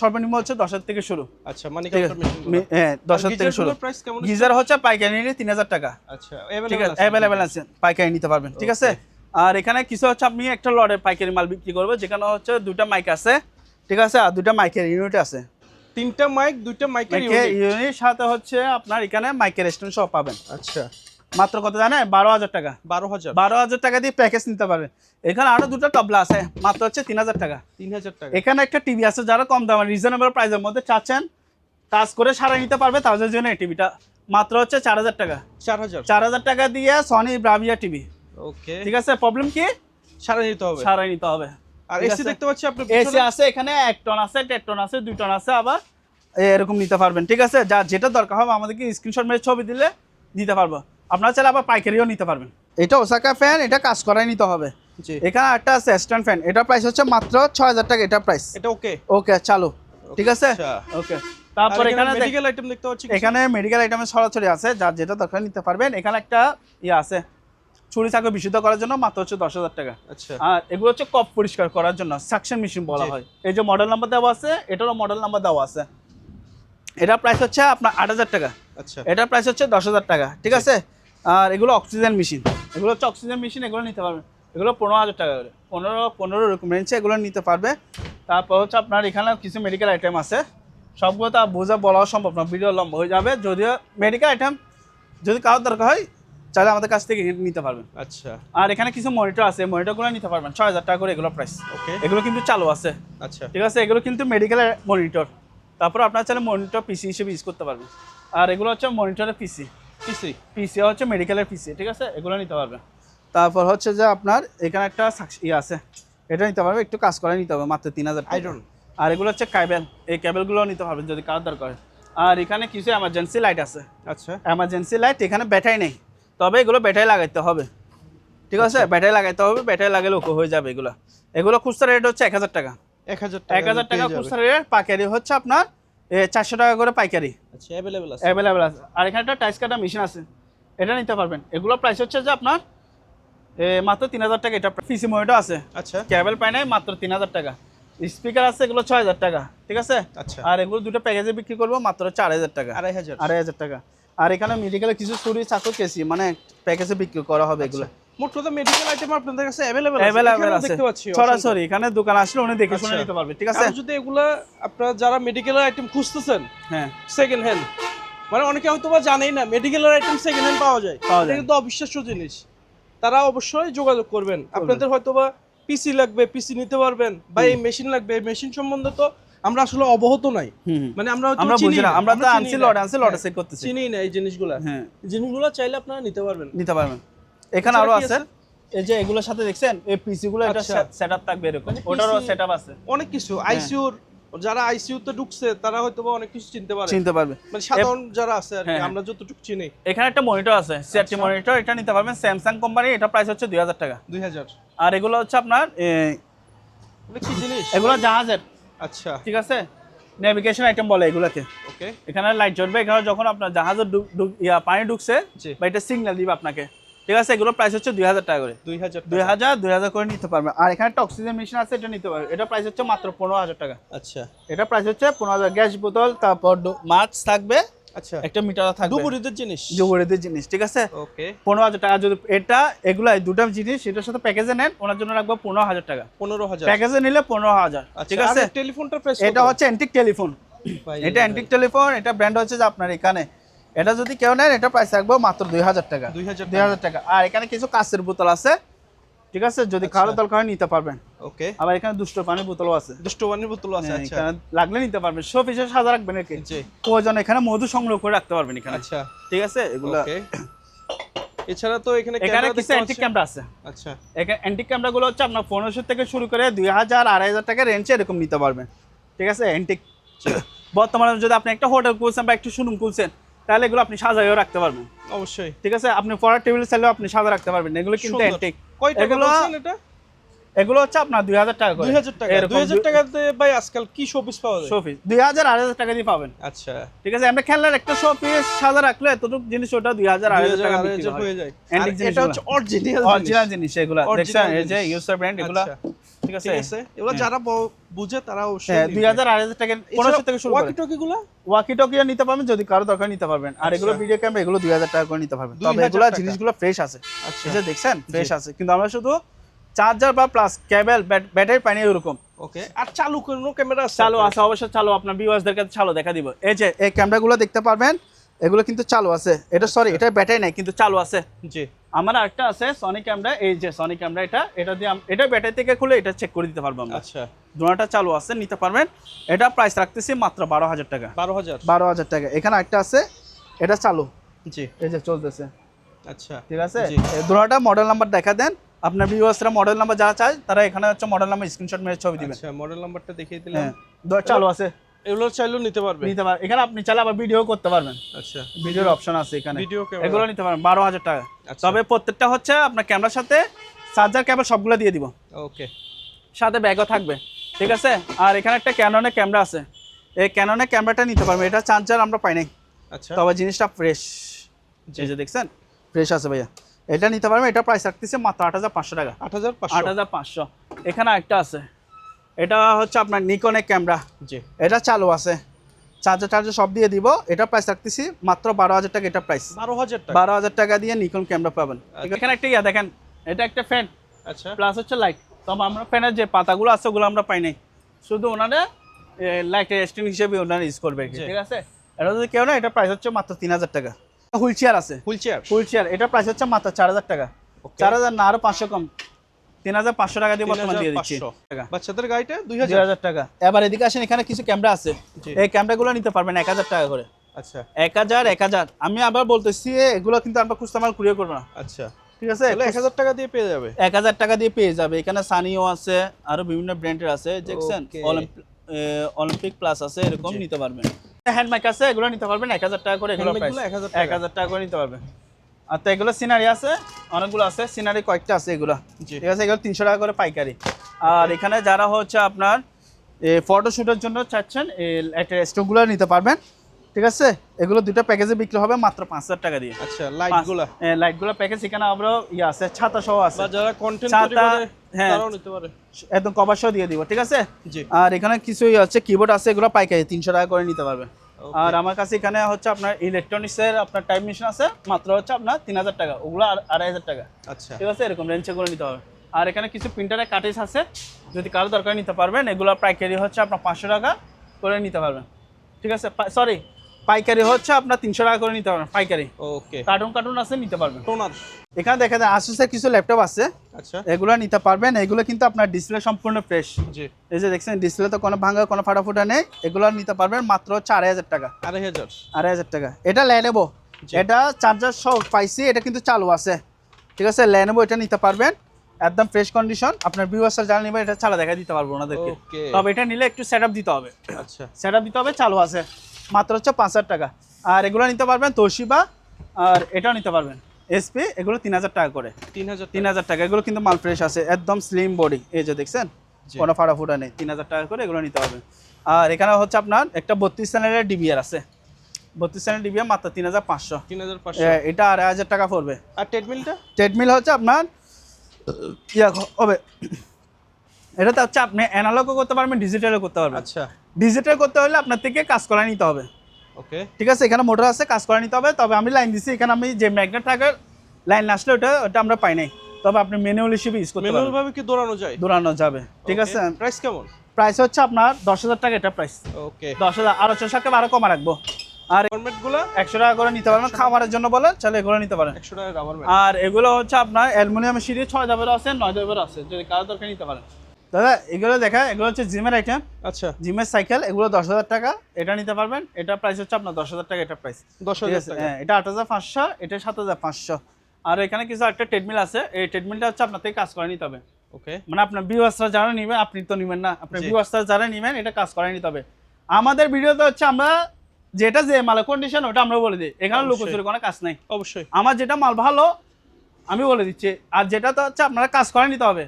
সর্বনিম্ন হচ্ছে 10,000 থেকে শুরু, আচ্ছা মানে ঠিক আছে। Counter machine. হ্যাঁ, 10,000 থেকে শুরু। প্রাইস কেমন? গিজার হচ্ছে পাইকারি নিলে 3,000 টাকা, আচ্ছা ঠিক আছে, অ্যাভেলেবেল আছে, পাইকারি নিতে পারবেন, ঠিক আছে। আর এখানে কিছু হচ্ছে আপনি একটা লটের পাইকারি মাল বিক্রি করবে, যেখানে হচ্ছে 2টা মাইক আছে, ঠিক আছে, আর 2টা মাইকের ইউনিট আছে। 3টা মাইক 2টা মাইকের মাইকের ইউনিট। ইউনিট সাথে হচ্ছে আপনার এখানে মাইকের স্ট্যান্ড সহ পাবেন, আচ্ছা মাত্র কত জানেন? 12,000 টাকা। 12,000। 12,000 টাকা দিয়ে প্যাকেজ নিতে পারবেন। এখানে আরো 2টা তবলা আছে, মাত্র হচ্ছে 3,000 টাকা। 3,000 টাকা। এখানে একটা টিভি আছে, যারা কম দামে রিজনেবল প্রাইসের মধ্যে চাচ্ছেন, কাজ করে সারা নিতে পারবে, তাদের জন্য এই টিভিটা মাত্র হচ্ছে 4,000 টাকা। 4,000। 4,000 টাকা দিয়ে সনি ব্রাভিয়া টিভি, ওকে ঠিক আছে। প্রবলেম কি? সারা নিতে হবে। সারাই নিতে হবে। আর ঠিক এসি আছে। দেখতে পাচ্ছি আপনি এসি আছে, এখানে 1 টন আছে, 1.5 টন আছে, 2 টন আছে, আবার এরকম নিতে পারবেন, ঠিক আছে। যা যেটা দরকার হবে আমাদেরকে স্ক্রিনশট মেরে ছবি দিলে দিতে পারবো। আপনারা চাইলে আবার পাইকারিও নিতে পারবেন। এটা ওসাকা ফ্যান, এটা কাজ করাই নিতে হবে। জি এখানে একটা আছে স্ট্যান্ড ফ্যান, এটা প্রাইস হচ্ছে মাত্র 6,000 টাকা, এটা প্রাইস। এটা ওকে ওকে, চালু, ঠিক আছে, আচ্ছা। ওকে। তারপর এখানে মেডিকেল আইটেম দেখতে পাচ্ছি। এখানে মেডিকেল আইটেমের সরাসরি আছে, যার যেটা দরকার নিতে পারবেন। এখানে একটা আছে ছুরি চাকু বিশুদ্ধ করার জন্য, মাত্র হচ্ছে 10,000 টাকা। আচ্ছা আর এগুলো হচ্ছে কপ পরিষ্কার করার জন্য, সাকশন মেশিন বলা জি। হয়। এই যে মডেল নাম্বার দেওয়া আছে, এটারও মডেল নাম্বার দেওয়া আছে। এটা প্রাইস হচ্ছে আপনার 8,000 টাকা, আচ্ছা এটার প্রাইস হচ্ছে 10,000 টাকা, ঠিক আছে। আর এগুলো অক্সিজেন মেশিন, এগুলো হচ্ছে অক্সিজেন মেশিন, এগুলো নিতে পারবেন। এগুলো 15,000 টাকা করে, 15 এরকম রেঞ্জে এগুলো নিতে পারবে। তারপর হচ্ছে আপনার এখানে কিছু মেডিকেল আইটেম আছে, সবগুলো তো বোঝা বলাও সম্ভব না, ভিডিও লম্বা হয়ে যাবে। যদিও মেডিকেল আইটেম যদি কারোর দরকার হয়, চাইলে আমাদের কাছ থেকে নিতে পারবেন। আচ্ছা আর এখানে কিছু মনিটর আছে, মনিটরগুলো নিতে পারবেন 6,000 টাকা করে, এগুলো প্রাইস। ওকে এগুলো কিন্তু চালু আছে, আচ্ছা ঠিক আছে। এগুলো কিন্তু মেডিকেলের মনিটর। তারপর আপনার চাইলে মনিটর পিসি হিসেবে ইউজ করতে পারবেন। আর এগুলো হচ্ছে মনিটরের পিসি, পিসি হচ্ছে মেডিকেলের পিসি, ঠিক আছে, এগুলো নিতে পারবেন। তারপর হচ্ছে যে আপনার এখানে একটা আছে, এটা নিতে পারবে, একটু কাজ করে নিতে হবে, মাত্র 3,000 টাকা। আয়রন। আর এগুলো হচ্ছে কেবল, এই কেবলগুলো নিতে পারবেন যদি কারোর দরকার হয়। আর এখানে কিছু এমার্জেন্সি লাইট আছে, আচ্ছা এমার্জেন্সি লাইট, এখানে ব্যাটারি নেই, তবে এগুলো ব্যাটারি লাগাইতে হবে, ঠিক আছে, ব্যাটারি লাগাইতে হবে, ব্যাটারি লাগালে ওকে হয়ে যাবে এগুলো। এগুলো খুচরা রেট হচ্ছে 1000 টাকা। 1000 টাকা খুচরা রেট, পাইকারি হচ্ছে আপনার 400 টাকা করে পাইকারি। আচ্ছা, अवेलेबल আছে। অ্যাভেলেবল আছে। আর এখানে একটা টাইস কাটা মেশিন আছে, এটা নিতে পারবেন। এগুলো প্রাইস হচ্ছে যে আপনার মাত্র 3000 টাকা। এটা পিসি মনিটর আছে, আচ্ছা কেবল পাই নাই, মাত্র 3000 টাকা। স্পিকার আছে, এগুলো 6000 টাকা, ঠিক আছে। আচ্ছা, আর এগুলো দুটো প্যাকেজে বিক্রি করবো মাত্র 4000 টাকা, 2500 টাকা। আর এখানে মেডিকেলে কিছু ছুরি চাকু কেসি মানে প্যাকেজে বিক্রি করা হবে এগুলো। মোট কথা মেডিকেল আইটেম আপনাদের কাছে अवेलेबल অ্যাভেলেবল আছে, দেখতে পাচ্ছি সরাসরি এখানে দোকান আসলে উনি দেখে শুনে আচ্ছা। নিতে পারবে, ঠিক আছে। আর যদি এগুলা আপনারা যারা মেডিকেল আইটেম খুঁজতেছেন হ্যাঁ, সেকেন্ড হ্যান্ড, মানে অনেকে হয়তো বা জানেই না মেডিকেলের আইটেম সেকেন্ড হ্যান্ড পাওয়া যায়, পাওয়া এটা যায়। কিন্তু অবিশ্বাস্য জিনিস। তারা অবশ্যই যোগাযোগ করবেন। আপনাদের হয়তো বা পিসি লাগবে, পিসি নিতে পারবেন, বা এই মেশিন লাগবে, এই মেশিন সম্বন্ধে তো আমরা আসলে অবগত নাই, মানে আমরা হয়তো আমরা চিনি বুঝি না, না, আমরা তো চিনি আনছি না। লটে সেট করতেছি, চিনি না এই জিনিসগুলা। হ্যাঁ, এই জিনিসগুলো চাইলে আপনারা নিতে পারবেন। এখানে আরো এছাড়া কি আছে, আছে? এই যে এগুলোর সাথে দেখছেন এই পিসি গুলো, এটা আচ্ছা। সেটআপ থাকবে এরকম, মানে ওটারও PC সেটআপ আছে। অনেক কিছু আইসিইউর, যারা আইসিইউ তে ঢুকছে তারা হয়তো বা অনেক কিছু চিনতে পারে, চিনতে পারবে। মানে সাধারণ যারা আছে আর কি, হ্যাঁ। আমরা যতটুকু চিনি। এখানে একটা মনিটর আছে, সিআরটি আচ্ছা। মনিটর, এটা নিতে পারবেন স্যামসাং কোম্পানি। এটা প্রাইস হচ্ছে 2000 টাকা। 2000 আর এগুলো হচ্ছে আপনার এটা কি জিনিস? এগুলো জাহাজের, আচ্ছা, ঠিক আছে, নেভিগেশন আইটেম বলে এগুলাকে। ওকে, এখানে লাইট জ্বলবে, এখানে যখন আপনার জাহাজের পানি ঢুকছে জি। বা এটা সিগন্যাল দিবে আপনাকে, ঠিক আছে। এগুলো প্রাইস হচ্ছে 2000 টাকা করে, 2000 2000 করে নিতে পারবে। আর এখানে একটা অক্সিজেন মেশিন আছে, এটা নিতে পারবে। এটা প্রাইস হচ্ছে মাত্র 15000 টাকা। আচ্ছা এটা প্রাইস হচ্ছে 15000। গ্যাস বোতল, তারপর মাছ থাকবে, আচ্ছা, একটা মিটার থাকবে, ডুবুরিদের জিনিস। জুবুরিদের জিনিস, ঠিক আছে। ওকে, 15000 টাকা। যদি এটা এগুলা দুটো জিনিস এটার সাথে প্যাকেজে নেন, ওনার জন্য রাখবো 15000 টাকা। 15000 প্যাকেজে নিলে 15000, ঠিক আছে। টেলিফোনটা প্রেস এটা হচ্ছে অ্যান্টিক টেলিফোন, এটা অ্যান্টিক টেলিফোন। এটা ব্র্যান্ড হচ্ছে যে আপনার এখানে, এটা যদি কেউ নেন এটা প্রাইস রাখবো মাত্র 2000 টাকা। 2000 টাকা। আর এখানে কিছু কাঁচের বোতল আছে, ঠিক আছে, যদি কারো দরকার হয় নিতে পারবেন। ওকে, আবার এখানে দুষ্ট পানির বোতলও আছে, দুষ্টবানির বোতল আছে। হ্যাঁ, আচ্ছা, এখানে লাগলে নিতে পারবেন। সব হিসেবে সাজা রাখবেন একে, জি, প্রয়োজন এখানে মধু সংগ্রহ করে রাখতে পারবেন এখানে, আচ্ছা, ঠিক আছে। এগুলা ওকে। এছাড়া তো এখানে এখানে ক্যামেরা কিছু দেখতে অ্যান্টিক পাচ্ছি। ক্যামেরা আছে। আচ্ছা, এখানে অ্যান্টিক ক্যামেরাগুলো হচ্ছে আপনার 1500 থেকে শুরু করে 2000 2500 টাকা রেঞ্জে এরকম নিতে পারবেন, ঠিক আছে। অ্যান্টিক বর্তমানে যদি আপনি একটা হোটেল খুলছেন বা একটু শোরুম খুলছেন, তাহলে এগুলো আপনি সাজাইও রাখতে পারবেন, অবশ্যই। ঠিক আছে। আপনি পড়ার টেবিল চাইলেও আপনি সাজা রাখতে পারবেন। এগুলো কিন্তু সুন্দর। অ্যান্টিক। কয় টাকা এগুলো বলছেন এটা? এগুলো হচ্ছে আপনার 2000 টাকা করে। 2000 টাকা। এরকম 2000 টাকাতে ভাই আজকাল কি শোপিস পাওয়া যায়? শোপিস 2000 2500 টাকা দিয়ে পাবেন, আচ্ছা, ঠিক আছে। আমরা খেলনার একটা শোপিস সাজা রাখলে এতটুকু জিনিস ওটা 2000 2500 টাকা বিক্রি 2000 হয়ে যায়। আর অ্যান্টিক জিনিস, এটা হচ্ছে অরিজিনাল অরিজিনাল জিনিস এগুলো। দেখছেন এই যে জিনিস। ইউসার ব্র্যান্ড এগুলো, আচ্ছা, ঠিক আছে। ঠিক আছে। এগুলো যারা বুঝে তারা অবশ্যই হ্যাঁ, নিবে। 2000 2500 টাকা 1500 থেকে শুরু করে। ওয়াকি টকি গুলো ওয়াকি টকিও নিতে পারবেন, যদি কারো দরকার নিতে পারবেন। আর এগুলো আচ্ছা। ভিডিও ক্যামেরা, এগুলো 2000 টাকা করে নিতে পারবেন। তবে 2000 এগুলো টাকা। জিনিসগুলো ফ্রেশ আছে, আচ্ছা, এই যে দেখছেন ফ্রেশ আছে। কিন্তু আমরা শুধু চার্জার বা প্লাস কেবল ব্যাটারি পাইনি এরকম। ওকে। আর চালু কোনো ক্যামেরা আছে? চালু আছে, অবশ্যই চালু। আপনার ভিউয়ার্সদের কাছে চালু দেখা দিব। এই যে এই ক্যামেরাগুলো দেখতে পারবেন, এগুলো কিন্তু চালু আছে। এটা সরি, এটা ব্যাটারি নাই কিন্তু চালু আছে। জি, আমার আরেকটা আছে সনি ক্যামেরা, এই যে সনি ক্যামেরা, এটা দিয়ে এটা ব্যাটারি থেকে খুলে এটা চেক করে দিতে পারবো আমরা। আচ্ছা, দুটোটা চালু আছে, নিতে পারবেন। এটা প্রাইস রাখতেছি মাত্র 12000 টাকা। 12000 টাকা। এখানে একটা আছে, এটা চালু, জি, এই যে চলতেছে, আচ্ছা, ঠিক আছে। জি। এই দুটোটা মডেল নাম্বার দেখা দেন। আপনার ভিউয়ার্সরা মডেল নাম্বার যারা চায় তারা এখানে হচ্ছে মডেল নাম্বার স্ক্রিনশট মেরে ছবি দিবেন। আচ্ছা, মডেল নাম্বারটা দেখিয়ে দিলাম। হ্যাঁ, দুটো চালু আছে, এগুলো চাইলেও নিতে পারবে। নিতে পারবেন। এখানে আপনি চাইলে আবার ভিডিও করতে পারবেন, আচ্ছা, ভিডিওর অপশন আছে এখানে। Video camera. এগুলো নিতে পারবেন 12000 টাকা। আচ্ছা। তবে প্রত্যেকটা হচ্ছে আপনার ক্যামেরার সাথে চার্জার কেবল সবগুলো দিয়ে দিব, ওকে, সাথে ব্যাগও থাকবে, ঠিক আছে। আর এখানে একটা ক্যাননের ক্যামেরা আছে, এই ক্যাননের ক্যামেরাটা নিতে পারবেন। এটা চার্জার আমরা পাই নাই, আচ্ছা, তবে জিনিসটা ফ্রেশ, এই যে দেখছেন ফ্রেশ আছে ভাইয়া। এটা নিতে পারবেন। এটা প্রাইস রাখতেছে মাত্র 8500 টাকা। 8500। 8500। এখানে একটা আছে, এটা হচ্ছে আপনার নিকনের ক্যামেরা, জি, এটা চালু আছে, চার্জার সব দিয়ে দিব। এটা প্রাইস রাখতেছি মাত্র 12000 টাকা। এটা প্রাইস 12000 টাকা। 12000 টাকা দিয়ে নিকন ক্যামেরা পাবেন। এখানে একটা ইয়া দেখেন, এটা একটা ফ্যান আচ্ছা, প্লাস হচ্ছে লাইট। তবে আমরা ফ্যানের যে পাতাগুলো আছে ওগুলো আমরা পাই নাই, শুধু ওনারা লাইটের স্ট্যান্ড হিসেবে ওনারা ইউজ করবে, জি। ঠিক আছে। এটা যদি কেউ না, এটা প্রাইস হচ্ছে মাত্র 3000 টাকা। হুইল চেয়ার আছে, হুইল চেয়ার। হুইল চেয়ার, এটা প্রাইস হচ্ছে মাত্র 4000 টাকা। ওকে। 4000 না, আরো 500 কম, 3500 টাকা দিয়ে বর্তমানে দিয়ে দিচ্ছি। 3500 বাচ্চাদের গাড়িটা 2000। 2000 টাকা। এবার এদিকে আসেন, এখানে কিছু ক্যামেরা আছে, জি। এই ক্যামেরাগুলো নিতে পারবেন 1000 টাকা করে। আচ্ছা, 1000। আমি আবার বলতেছি এগুলো কিন্তু আমরা খুচরা মাল কুরিয়ার করবো না, আচ্ছা, ঠিক আছে। তাহলে 1000 টাকা দিয়ে পেয়ে যাবে। 1000 টাকা দিয়ে পেয়ে যাবে। এখানে সানিও আছে, আরো বিভিন্ন ব্র্যান্ডের আছে, দেখছেন। Okay. অলিম্পিক প্লাস আছে, এরকম জি। নিতে পারবেন। হ্যান্ড মাইক আছে, এগুলো নিতে পারবেন 1000 টাকা করে। এগুলো Hand mic প্রাইস গুলো 1000 টাকা। 1000 টাকা করে নিতে পারবেন। আর তো এগুলো সিনারি আছে, অনেকগুলো আছে, সিনারি কয়েকটা আছে এগুলো, জি। ঠিক আছে। এগুলো 300 টাকা করে পাইকারি। আর এখানে যারা হচ্ছে আপনার ফটোশ্যুটের জন্য চাচ্ছেন এই স্টকগুলো নিতে পারবেন, ঠিক আছে। এগুলো দুটো প্যাকেজে বিক্রি হবে মাত্র 5000 টাকা দিয়ে। আচ্ছা, লাইটগুলা লাইটগুলো প্যাকেজ এখানে আমরা ইয়ে আছে, ছাতা সহ আছে, বা যারা কন্টেন্ট তৈরি ছাতা, করে হ্যাঁ, তারাও নিতে পারে। একদম কভার সহ দিয়ে দিব, ঠিক আছে। জি। আর এখানে কিছু আছে কিবোর্ড আছে, এগুলো পাইকারি 300 টাকা করে নিতে পারবে। Okay. আর আমার কাছে এখানে হচ্ছে আপনার ইলেকট্রনিক্সের আপনার টাইপ মেশিন আছে, মাত্র হচ্ছে আপনার 3000 টাকা, ওগুলো 2500 টাকা, আচ্ছা, ঠিক আছে। এরকম রেঞ্জে করে নিতে হবে। আর এখানে কিছু প্রিন্টারের কাটেজ আছে, যদি কারো দরকার নিতে পারবেন। এগুলো পাইকারি হচ্ছে আপনার 500 টাকা করে নিতে পারবেন, ঠিক আছে। সরি, পাইকারি হচ্ছে আপনার 300 টাকা করে নিতে পারবেন পাইকারি। ওকে। কার্টুন আছে, নিতে পারবেন। টোনার, এখানে দেখা যায় আসুসের কিছু ল্যাপটপ আছে, আচ্ছা, এগুলো নিতে পারবেন। এগুলো কিন্তু আপনার ডিসপ্লে সম্পূর্ণ ফ্রেশ, জি। এই যে দেখছেন ডিসপ্লে তো কোনো ভাঙা কোনো ফাটাফুটা নেই। এগুলো নিতে পারবেন মাত্র 4000 টাকা, 2500। 2500 টাকা। এটা ল্যানোভো, জি। এটা চার্জার সহ পাইছি, এটা কিন্তু চালু আছে, ঠিক আছে। ল্যানোভো এটা নিতে পারবেন, একদম ফ্রেশ কন্ডিশন। আপনার ভিউয়ার্সরা যারা নেবেন এটা চালা দেখা দিতে পারবো ওনাদেরকে। Okay. তবে এটা নিলে একটু সেটআপ দিতে হবে, আচ্ছা, সেটআপ দিতে হবে, চালু আছে, মাত্র হচ্ছে 5000 টাকা। আর এগুলো নিতে পারবেন তোশিবা, আর এটাও নিতে পারবেন এসপি, এগুলো 3000 টাকা করে। 3000। 3000 টাকা, এগুলো কিন্তু মাল ফ্রেশ আছে, একদম স্লিম বডি, এই যে দেখছেন জি। কোনো ফাটাফুটা নেই। 3000 টাকা করে এগুলো নিতে হবে। আর এখানে হচ্ছে আপনার একটা 32 চ্যানেলের ডিবিআর আছে, 32 চ্যানেল ডিবিআর মাত্র 3500। 3500। এটা 2500 টাকা পড়বে। আর ট্রেডমিলটা? ট্রেডমিল হচ্ছে আপনার ইয়া হবে, এটাতে হচ্ছে আপনি অ্যানালগও করতে পারবেন, ডিজিটালও করতে পারবেন। আচ্ছা, ডিজিটাল করতে হলে আপনার থেকে কাজ করা নিতে হবে, ওকে। ঠিক আছে। এখানে মোটর আছে, কাজ করে নিতে হবে। তবে আমি লাইন দিছি, এখানে আমি যে ম্যাগনেট থাকে লাইন আসলে ওটা আমরা পাই নাই। তবে আপনি ম্যানুয়াল হিসেবে ইউজ করতে ম্যানুয়াল পারবেন, ভাবে কি দৌড়ানো যায়? দৌড়ানো যাবে, ঠিক আছে। প্রাইস কেমন? প্রাইস হচ্ছে আপনার 10000 টাকা, এটা প্রাইস ওকে। 10000। আর 600 আরো কমা রাখবো। আর ফরম্যাটগুলো 100 টাকা করে নিতে পারবেন, খাবারের জন্য বলে চলে এগুলো নিতে পারেন। 100 টাকা রাবার ম্যাট। আর এগুলো হচ্ছে আপনার অ্যালুমিনিয়াম সিরিজ 6 দাবেরও আছে, 9 দাবেরও আছে, যদি কারো দরকার নিতে পারেন। দাদা এগুলো দেখা, এগুলো হচ্ছে জিমের আইটেম, আচ্ছা, জিমের সাইকেল, এগুলো 10000 টাকা, এটা নিতে পারবেন। এটা প্রাইস হচ্ছে আপনার 10000 টাকা, এটা প্রাইস 10000 টাকা। হ্যাঁ, এটা 8500, এটা 7500। আর এখানে কিছু একটা ট্রেডমিল আছে, এই ট্রেডমিলটা হচ্ছে আপনার থেকে কাজ করে নিতে হবে, ওকে। মানে আপনার ভিউয়ার্সরা যারা নেবেন, আপনি তো নেবেন না, আপনার জি। ভিউয়ার্সরা যারা নেবেন এটা কাজ করে নিতে হবে। আমাদের ভিডিওতে হচ্ছে আমরা যেটা যে মালের কন্ডিশন ওটা আমরা বলে দিই, এখানে অবশ্যই। লুকোচুরি কোনো কাজ নাই। অবশ্যই। আমার যেটা মাল ভালো আমি বলে দিচ্ছি, আর যেটা তো হচ্ছে আপনারা কাজ করে নিতে হবে,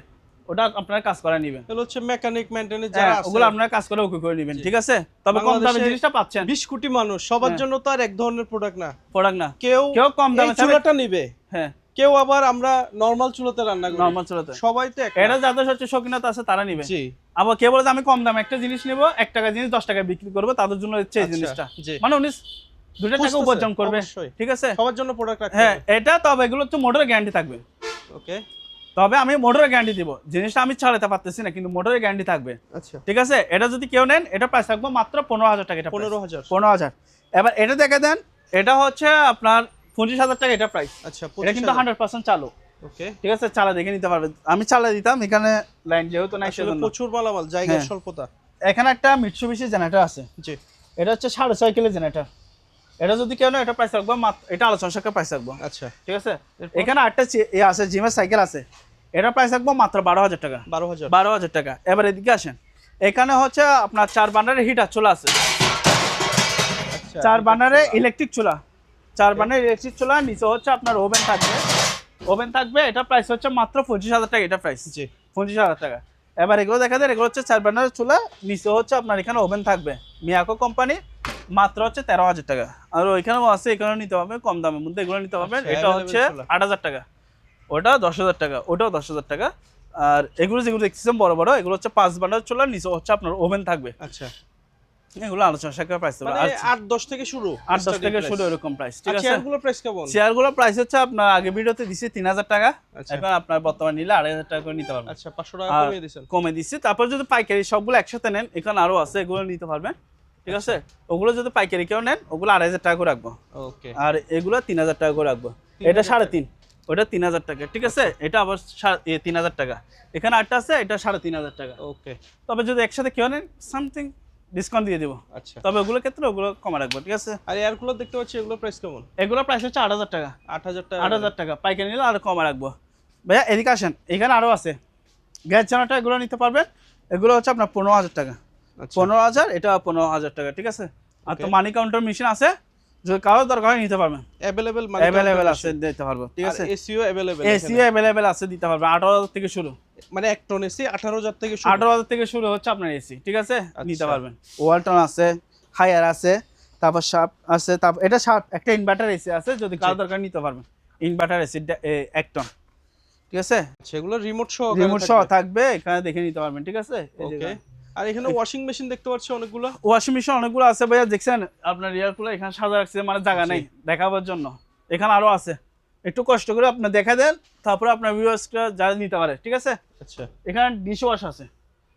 ওটা আপনারা কাজ করে নেবেন। এগুলো হচ্ছে মেকানিক মেইনটেনেন্স যারা আছে, ওগুলো আপনারা কাজ করে ওকে করে নেবেন, জি। ঠিক আছে। তবে কম দামে বাংলাদেশে জিনিসটা পাচ্ছেন। 20 কোটি মানুষ, সবার হ্যাঁ। জন্য তো আর এক ধরনের প্রোডাক্ট না। প্রোডাক্ট না, কেউ কেউ কম দামে এই চুলাটা নিবে, হ্যাঁ, কেউ আবার আমরা নরমাল চুলাতে রান্না করি, নরমাল চলতে। সবাই তো এক না। এটা যাদের হচ্ছে শৌখিনতা আছে তারা নিবে। জি। আবার কে বলে যে আমি কম দামে একটা জিনিস নেব, 1 টাকা জিনিস 10 টাকায় বিক্রি করবো, তাদের জন্য হচ্ছে এই আচ্ছা, জিনিসটা, জি। মানে উনি 2 টাকা বুঝতেছে, উপার্জন করবে, অবশ্যই। ঠিক আছে। সবার জন্য প্রোডাক্ট রাখতে হ্যাঁ, হবে। এটা তবে এগুলো হচ্ছে মোটরের গ্যারান্টি থাকবে। ওকে। তবে আমি মোটরের গ্যারান্টি দিব, জিনিসটা আমি চালাতে পারতেছি না, কিন্তু মোটরের গ্যারান্টি থাকবে, আচ্ছা, ঠিক আছে। এটা যদি কেউ নেন, এটা প্রাইস থাকবে মাত্র 15000 টাকা, এটা 15000। 15000। এবার এটা দেখে দেন, এটা হচ্ছে আপনার 25000 টাকা, এটা প্রাইস। আচ্ছা, এটা কিন্তু 100% চালু, ওকে। ঠিক আছে। চালা দেখে নিতে পারবেন, আমি চালা দিতাম, এখানে লাইন যেহেতু নাই আসলে সেজন্য। প্রচুর মালামাল, জায়গার হ্যাঁ। স্বল্পতা। এখানে একটা মিটসুবিশি জেনারেটর আছে, জি। এটা হচ্ছে 6.5 কিলো জেনারেটর। এটা যদি কেউ না, এটা প্রাইস রাখবো মাত্র, এটা আলোচনা সাপেক্ষে প্রাইস রাখবো, আচ্ছা, ঠিক আছে। এরপর? এখানে আরেকটা আছে জিমের সাইকেল আছে, এটা প্রাইস রাখবো মাত্র 12000 টাকা, 12000। 12000 টাকা। এবার এদিকে আসেন, এখানে হচ্ছে আপনার 4 বার্নারের হিটার চুলা আছে, আচ্ছা, 4 বার্নারের ইলেকট্রিক চুলা, 4 বার্নারের ইলেকট্রিক চুলা, নিচে হচ্ছে আপনার ওভেন থাকবে, এটা প্রাইস হচ্ছে মাত্র 25000 টাকা, এটা প্রাইস জি। 25000 টাকা। এবার এগুলো দেখা যায়, এগুলো হচ্ছে 4 বার্নারের চুলা, নিচে হচ্ছে আপনার এখানে ওভেন থাকবে, মিয়াকো কোম্পানি, মাত্র হচ্ছে 13000 টাকা। আর ওইখানেও আছে, এখানেও নিতে পারবেন কম দামের মধ্যে, এগুলো নিতে পারবেন। আচ্ছা, এটা হচ্ছে available চুলা। 8000 টাকা, ওটা 10000 টাকা, ওটাও 10000 টাকা। আর এগুলো যেগুলো দেখতেছেন বড় বড়, এগুলো হচ্ছে 5 বার্নার চুলা, নিচে হচ্ছে আপনার ওভেন থাকবে, আচ্ছা, এগুলো আলোচনা সাপেক্ষে প্রাইস হবে। মানে আর 8-10 থেকে শুরু, 8-10 থেকে শুরু এরকম প্রাইস, ঠিক ঠিক আছে। আছে। এগুলো প্রাইস কেমন? চেয়ারগুলো প্রাইস হচ্ছে আপনার আগে ভিডিওতে দিছি 3000 টাকা, আচ্ছা। এখন আপনার বর্তমানে নিলে 2500 টাকা করে নিতে পারবেন। আচ্ছা, 500 টাকা আর কমিয়ে দিয়েছেন। কমে দিচ্ছি। তারপর যদি পাইকারি সবগুলো একসাথে নেন, এখানে আরো আছে, এগুলো নিতে পারবেন, ঠিক আছে। ওগুলো যদি পাইকারি কেউ নেন, ওগুলো 2500 টাকা করে রাখবো, ওকে। আর এগুলো 3000 টাকা করে রাখবো। এটা 3.5, ওটা 3000 টাকা, ঠিক আছে। এটা আবার 3000 টাকা, এখানে আটটা আছে, এটা 3500 টাকা। ওকে। তবে যদি একসাথে কেউ নেন, সামথিং ডিসকাউন্ট দিয়ে দিব, আচ্ছা। তবে ওগুলোর ক্ষেত্রে ওগুলো কমে রাখবো, ঠিক আছে। আর এয়ার কুলার দেখতে পাচ্ছি, এগুলো প্রাইস কেমন? এগুলো প্রাইস হচ্ছে 8000 টাকা, 8000 টাকা। 8000 টাকা পাইকারি নিলে আর কমে রাখবো। ভাইয়া এদিকে আসেন, এখানে আরো আছে গ্যাস জেনারেটর, এগুলো নিতে পারবেন। এগুলো হচ্ছে আপনার 15000 টাকা, আচ্ছা। 15000, এটা 15000 টাকা, ঠিক আছে। আর তো Okay. মানি কাউন্টার মেশিন আছে, যদি কারো দরকার হয় নিতে পারবেন। অ্যাভেলেবেল মানে অ্যাভেলেবেল আছে দিতে পারবো, ঠিক আছে। এসিও অ্যাভেলেবেল, এসিও অ্যাভেলেবেল আছে দিতে পারবে, 18,000 থেকে শুরু। মানে 1 টন এসি 18,000 থেকে শুরু। 18,000 থেকে শুরু হচ্ছে আপনার এসি, ঠিক আছে, নিতে আচ্ছা। পারবেন। ওয়ালটন আছে, হায়ার আছে, তারপর শার্প আছে, তারপর এটা শার্প একটা ইনভার্টার এসি আছে, যদি কারো দরকার নিতে পারবেন। ইনভার্টার এসি 1 টন, ঠিক আছে, সেগুলো রিমোট সহ রিমোট সহ থাকবে, এখানে দেখে নিতে পারবেন, ঠিক আছে। ওকে। আর এখানে ওয়াশিং মেশিন দেখতে পাচ্ছি অনেকগুলো। ওয়াশিং মেশিন অনেকগুলো আছে ভাইয়া, দেখছেন আপনার ইয়ারগুলো এখানে সাজা রাখছে, মানে জায়গা নেই দেখাবার জন্য। এখানে আরো আছে, একটু কষ্ট করে আপনি দেখা দেন, তারপরে আপনার ভিউয়ার্সরা যারা নিতে পারে, ঠিক আছে। আচ্ছা, এখানে ডিশ ওয়াশ আছে,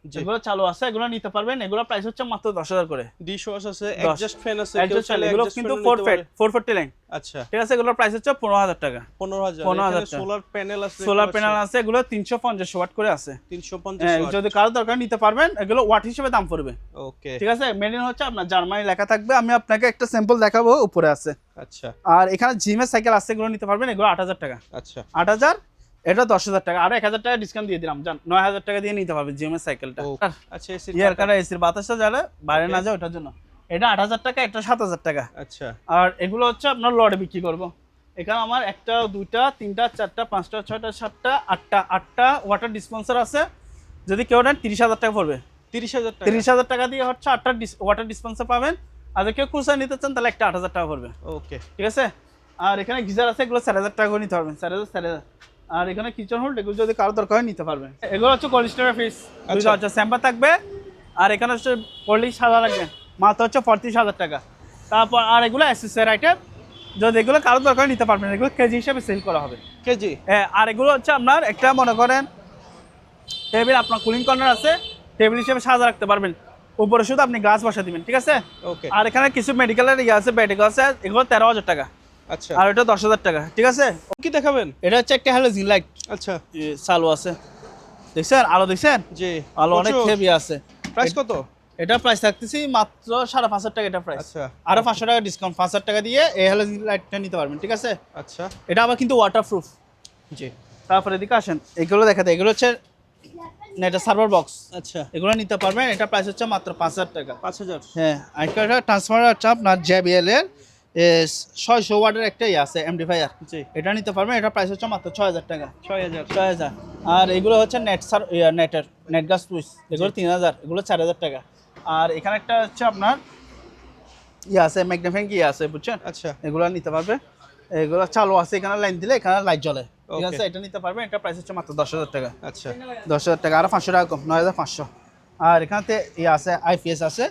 যেগুলো চালু আছে, এগুলো নিতে পারবেন। এগুলো প্রাইস হচ্ছে মাত্র 10,000 করে। ডিশ ওয়াশ আছে, অ্যাডজাস্ট ফ্যান আছে, কেউ Adjust চাইলে এগুলো adjust কিন্তু করে নিতে পারে। 440 লাইন, আচ্ছা, ঠিক আছে। এগুলোর প্রাইস হচ্ছে 15,000 টাকা। 15,000। 15,000 এখানে টাকা। সোলার প্যানেল আছে, সোলার প্যানেল আছে, এগুলো 350 ওয়াট করে আছে। 350 ওয়াট। যদি কারো দরকার নিতে পারবেন, এগুলো ওয়াট হিসেবে দাম পড়বে, ওকে, ঠিক আছে। মেড ইন হচ্ছে আপনার জার্মানি লেখা থাকবে। আমি আপনাকে একটা স্যাম্পল দেখাবো, উপরে আছে। আচ্ছা আর এখানে জিমের সাইকেল আছে, এগুলো নিতে পারবেন। এগুলো 8,000 টাকা। আচ্ছা 8,000, এটা 10,000 টাকা। আর 1,000 টাকা ডিসকাউন্ট দিয়ে দিলাম, জান 9,000 টাকা দিয়ে নিতে পারবে জিমের সাইকেলটা। ও, আচ্ছা এসি ইয়ার কাটা এসির বাতাসটা যারা বাইরে না যায় ওটার জন্য। এটা 8,000 টাকা, এটা 7,000 টাকা। আচ্ছা আর এগুলো হচ্ছে আপনার লটে বিক্রি করব। এখানে আমার 1টা 2টা 3টা 4টা 5টা 6টা 7টা 8টা ওয়াটার ডিসপেন্সার আছে। যদি কেউ নেন 30,000 টাকা পড়বে। 30,000 টাকা। 30,000 টাকা দিয়ে হচ্ছে 8টা ওয়াটার ডিসপেন্সার পাবেন। আর যদি কেউ খুচরা নিতে চান তাহলে একটা 8,000 টাকা পড়বে, ওকে ঠিক আছে। আর এখানে গিজার আছে, এগুলো 4,000 টাকা করে নিতে পারবেন, 4,000। আর এখানে কিচেন হোল্ড, এগুলো যদি কারো দরকার হয় নিতে পারবেন। এগুলো হচ্ছে কোল্ড স্টোরেজ ফিস, আচ্ছা। হচ্ছে স্যাম্পার থাকবে। আর এখানে হচ্ছে কোল্ড সাদা লাগবে, মাত্র হচ্ছে 35,000 টাকা। তারপর আর এগুলো অ্যাক্সেসরি আইটেম, যদি এগুলো কারো দরকার নিতে পারবেন। এগুলো কেজি হিসেবে সেল করা হবে, কেজি। হ্যাঁ। আর এগুলো হচ্ছে আপনার একটা মনে করেন টেবিল, আপনার কুলিং কর্নার আছে, টেবিল হিসেবে সাজা রাখতে পারবেন। উপরে শুধু আপনি গ্লাস বসা দিবেন, ঠিক আছে। ওকে, আর এখানে কিছু মেডিকেলের ইয়ে আছে, ব্যাটারি আছে, এগুলো 13,000 টাকা। আচ্ছা আর এটা 10,000 টাকা, ঠিক আছে। কি দেখাবেন? এটা হচ্ছে একটা হ্যালোজিন লাইট আচ্ছা চালু আছে, দেখছেন আলো, দেখছেন জি, আলো অনেক হেভি আছে। প্রাইস কত? এটা প্রাইস থাকতেছি মাত্র 5,500 টাকা। এটা প্রাইস আচ্ছা, আরো 500 টাকা ডিসকাউন্ট, 5,000 টাকা দিয়ে এই হ্যালোজিন লাইটটা নিতে পারবেন, ঠিক আছে। আচ্ছা এটা আবার কিন্তু ওয়াটারপ্রুফ। জি, তারপরে এদিকে আসেন, এগুলো দেখাতে, এগুলো হচ্ছে নেটের সার্ভার বক্স, আচ্ছা এগুলো নিতে পারবেন। এটা প্রাইস হচ্ছে মাত্র 5,000 টাকা। 5,000। হ্যাঁ, একটা ট্রান্সফার হচ্ছে আপনার JBL এর 600 ওয়াটের একটা ইয়ে আছে, এমপ্লিফায়ার, জি, এটা নিতে পারবেন। এটা প্রাইস হচ্ছে মাত্র 6,000 টাকা। 6,000। 6,000। আর এগুলো হচ্ছে নেট গাছ সুইচ, এগুলো 3,000, এগুলো 4,000 টাকা। আর এখানে একটা হচ্ছে আপনার ইয়ে আছে, ম্যাগনিফাইং ইয়ে আছে, বুঝছেন, আচ্ছা এগুলো নিতে পারবে। এগুলো চালু আছে, এখানে লাইন দিলে এখানে লাইট জ্বলে, ঠিক Okay. আছে। এটা নিতে পারবে, এটা প্রাইস হচ্ছে মাত্র 10,000 টাকা। আচ্ছা 10,000 টাকা, আরো 500 টাকা কম, 9,500। আর এখানে ইয়ে আছে, IPS আছে,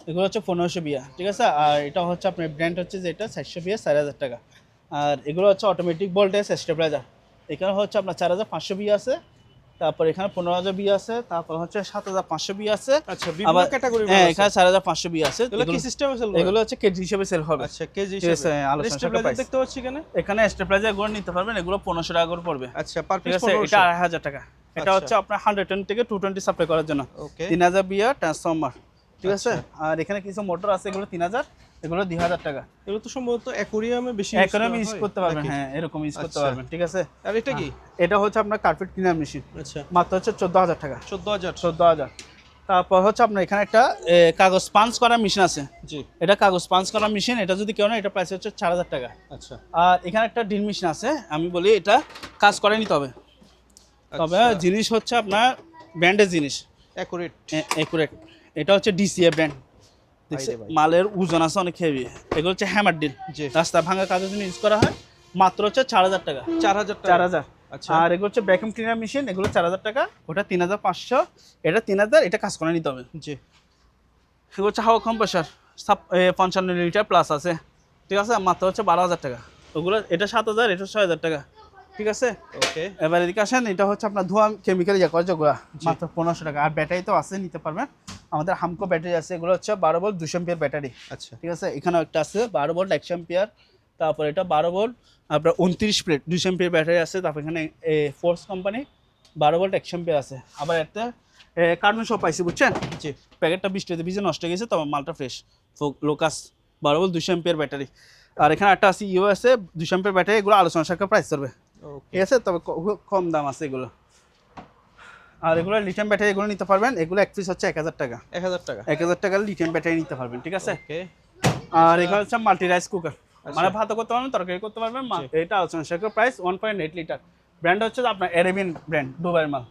এগুলো হচ্ছে 1,500 বিয়া, ঠিক আছে। আর এটা হচ্ছে আপনার ব্র্যান্ড হচ্ছে যেটা 400 বিয়া, 4,000 টাকা। আর এগুলো হচ্ছে অটোমেটিক ভোল্টেজ স্টেবিলাইজার, এখানে হচ্ছে আপনার 4,500 বিয়া আছে। তারপর এখানে 15,000 বিয়া আছে, তারপর হচ্ছে 7,500 বিয়া আছে। আচ্ছা, বিভিন্ন আবার ক্যাটাগরি। হ্যাঁ, এখানে 4,500 বিয়া আছে। এগুলো কি সিস্টেমে সেল করে? এগুলো হচ্ছে কেজি হিসেবে সেল হবে। আচ্ছা, কেজি ঠিক আছে, হিসেবে। আলোচনা স্টেবিলাইজার প্রাইস দেখতে পাচ্ছি এখানে। এখানে স্টেবিলাইজার এগুলো নিতে পারবেন, এগুলো 1,500 টাকা করে পড়বে। আচ্ছা, পার ঠিক পিস আছে, এটা 2,500 টাকা। এটা আচ্ছা। হচ্ছে আপনার 110 থেকে 220 সাপ্লাই করার জন্য। ওকে, 3,000 বিয়া ট্রান্সফরমার, ঠিক আছে। আচ্ছা। আর এখানে কিছু মোটর আছে, এগুলো 3,000, এগুলো 2,000 টাকা। এগুলো তো সম্ভবত অ্যাকোরিয়ামে বেশি এখানে ইউজ করতে পারবেন, হ্যাঁ এরকম ইউজ করতে আচ্ছা। পারবেন, ঠিক আছে। আর এটা কি? এটা হচ্ছে আপনার কার্পেট ক্লিনার মেশিন, আচ্ছা, মাত্র হচ্ছে 14,000 টাকা। 14,000। 14,000। তারপর হচ্ছে আপনার এখানে একটা কাগজ পাঞ্চ করার মেশিন আছে, জি, এটা কাগজ পাঞ্চ করার মেশিন। এটা যদি কেউ না, এটা প্রাইস হচ্ছে 4,000 টাকা। আচ্ছা আর এখানে একটা ড্রিল মেশিন আছে, আমি বলি এটা কাজ করে নিতে হবে, তবে আচ্ছা। জিনিস হচ্ছে আপনার ব্র্যান্ডের জিনিস, অ্যাকুরেট। একুরেট। এটা হচ্ছে DCA ব্র্যান্ড, দেখছে ভাই। মালের ওজন আছে অনেক হেভি। এগুলো হচ্ছে হ্যামার ড্রিল, জি, রাস্তা ভাঙা কাজের জন্য ইউজ করা হয়। মাত্র হচ্ছে 4,000 টাকা। 4,000 টাকা। 4,000। আচ্ছা, আর এগুলো হচ্ছে ভ্যাকুয়াম ক্লিনার মেশিন, এগুলো 4,000 টাকা। ওটা 3,500, এটা 3,000, এটা কাজ করে নিতে হবে। জি, এগুলো হচ্ছে হাওয়া কম্প্রেসার, 55 লিটার প্লাস আছে, ঠিক আছে, মাত্র হচ্ছে 12,000 টাকা। ওগুলো এটা 7,000, এটা 6,000 টাকা, ঠিক আছে। ওকে, এবার এদিকে আসেন, এটা হচ্ছে আপনার ধোঁয়া কেমিক্যাল ইয়ে করে যেগুলো, মাত্র 1,500 টাকা। আর ব্যাটারি তো আছে, নিতে পারবেন। আমাদের হামকো ব্যাটারি আছে, এগুলো হচ্ছে 12 ভোল্ট 200 এম্পিয়ার ব্যাটারি, আচ্ছা ঠিক আছে। এখানেও একটা আছে 12 ভোল্ট 100 এম্পিয়ার। তারপর এটা 12 ভোল্ট আপনার 29 প্লেট 200 এম্পিয়ার ব্যাটারি আছে। তারপর এখানে ফোর্স কোম্পানি 12 ভোল্ট 100 এম্পিয়ার আছে। আবার একটা কার্টুন সব পাইছি, বুঝছেন। জি, প্যাকেটটা বৃষ্টিতে ভিজে নষ্ট হয়ে গেছে, তবে মালটা fresh. Lucas 12 volt 200 ampere battery. আর এখানে একটা আছে USA 200 এম্পিয়ার ব্যাটারি, এগুলো আলোচনা সাপেক্ষে প্রাইস করবে, ওকে, ঠিক আছে, তবে কম দাম আছে এগুলো। আর এগুলো লিথিয়াম ব্যাটারি, এগুলো নিতে পারবেন। এগুলো এক পিস হচ্ছে 1,000 টাকা। 1,000 টাকা। 1,000 টাকার লিথিয়াম ব্যাটারি নিতে পারবেন, ঠিক আছে। ওকে, আর এখানে হচ্ছে মাল্টি রাইস কুকার, মানে ভাতও করতে পারবেন, তরকারি করতে পারবেন। এটা আলোচনা সাপেক্ষে প্রাইস 1.8 লিটার। ব্র্যান্ড হচ্ছে আপনার এরেবিয়ান ব্র্যান্ড, দুবাইয়ের মাল।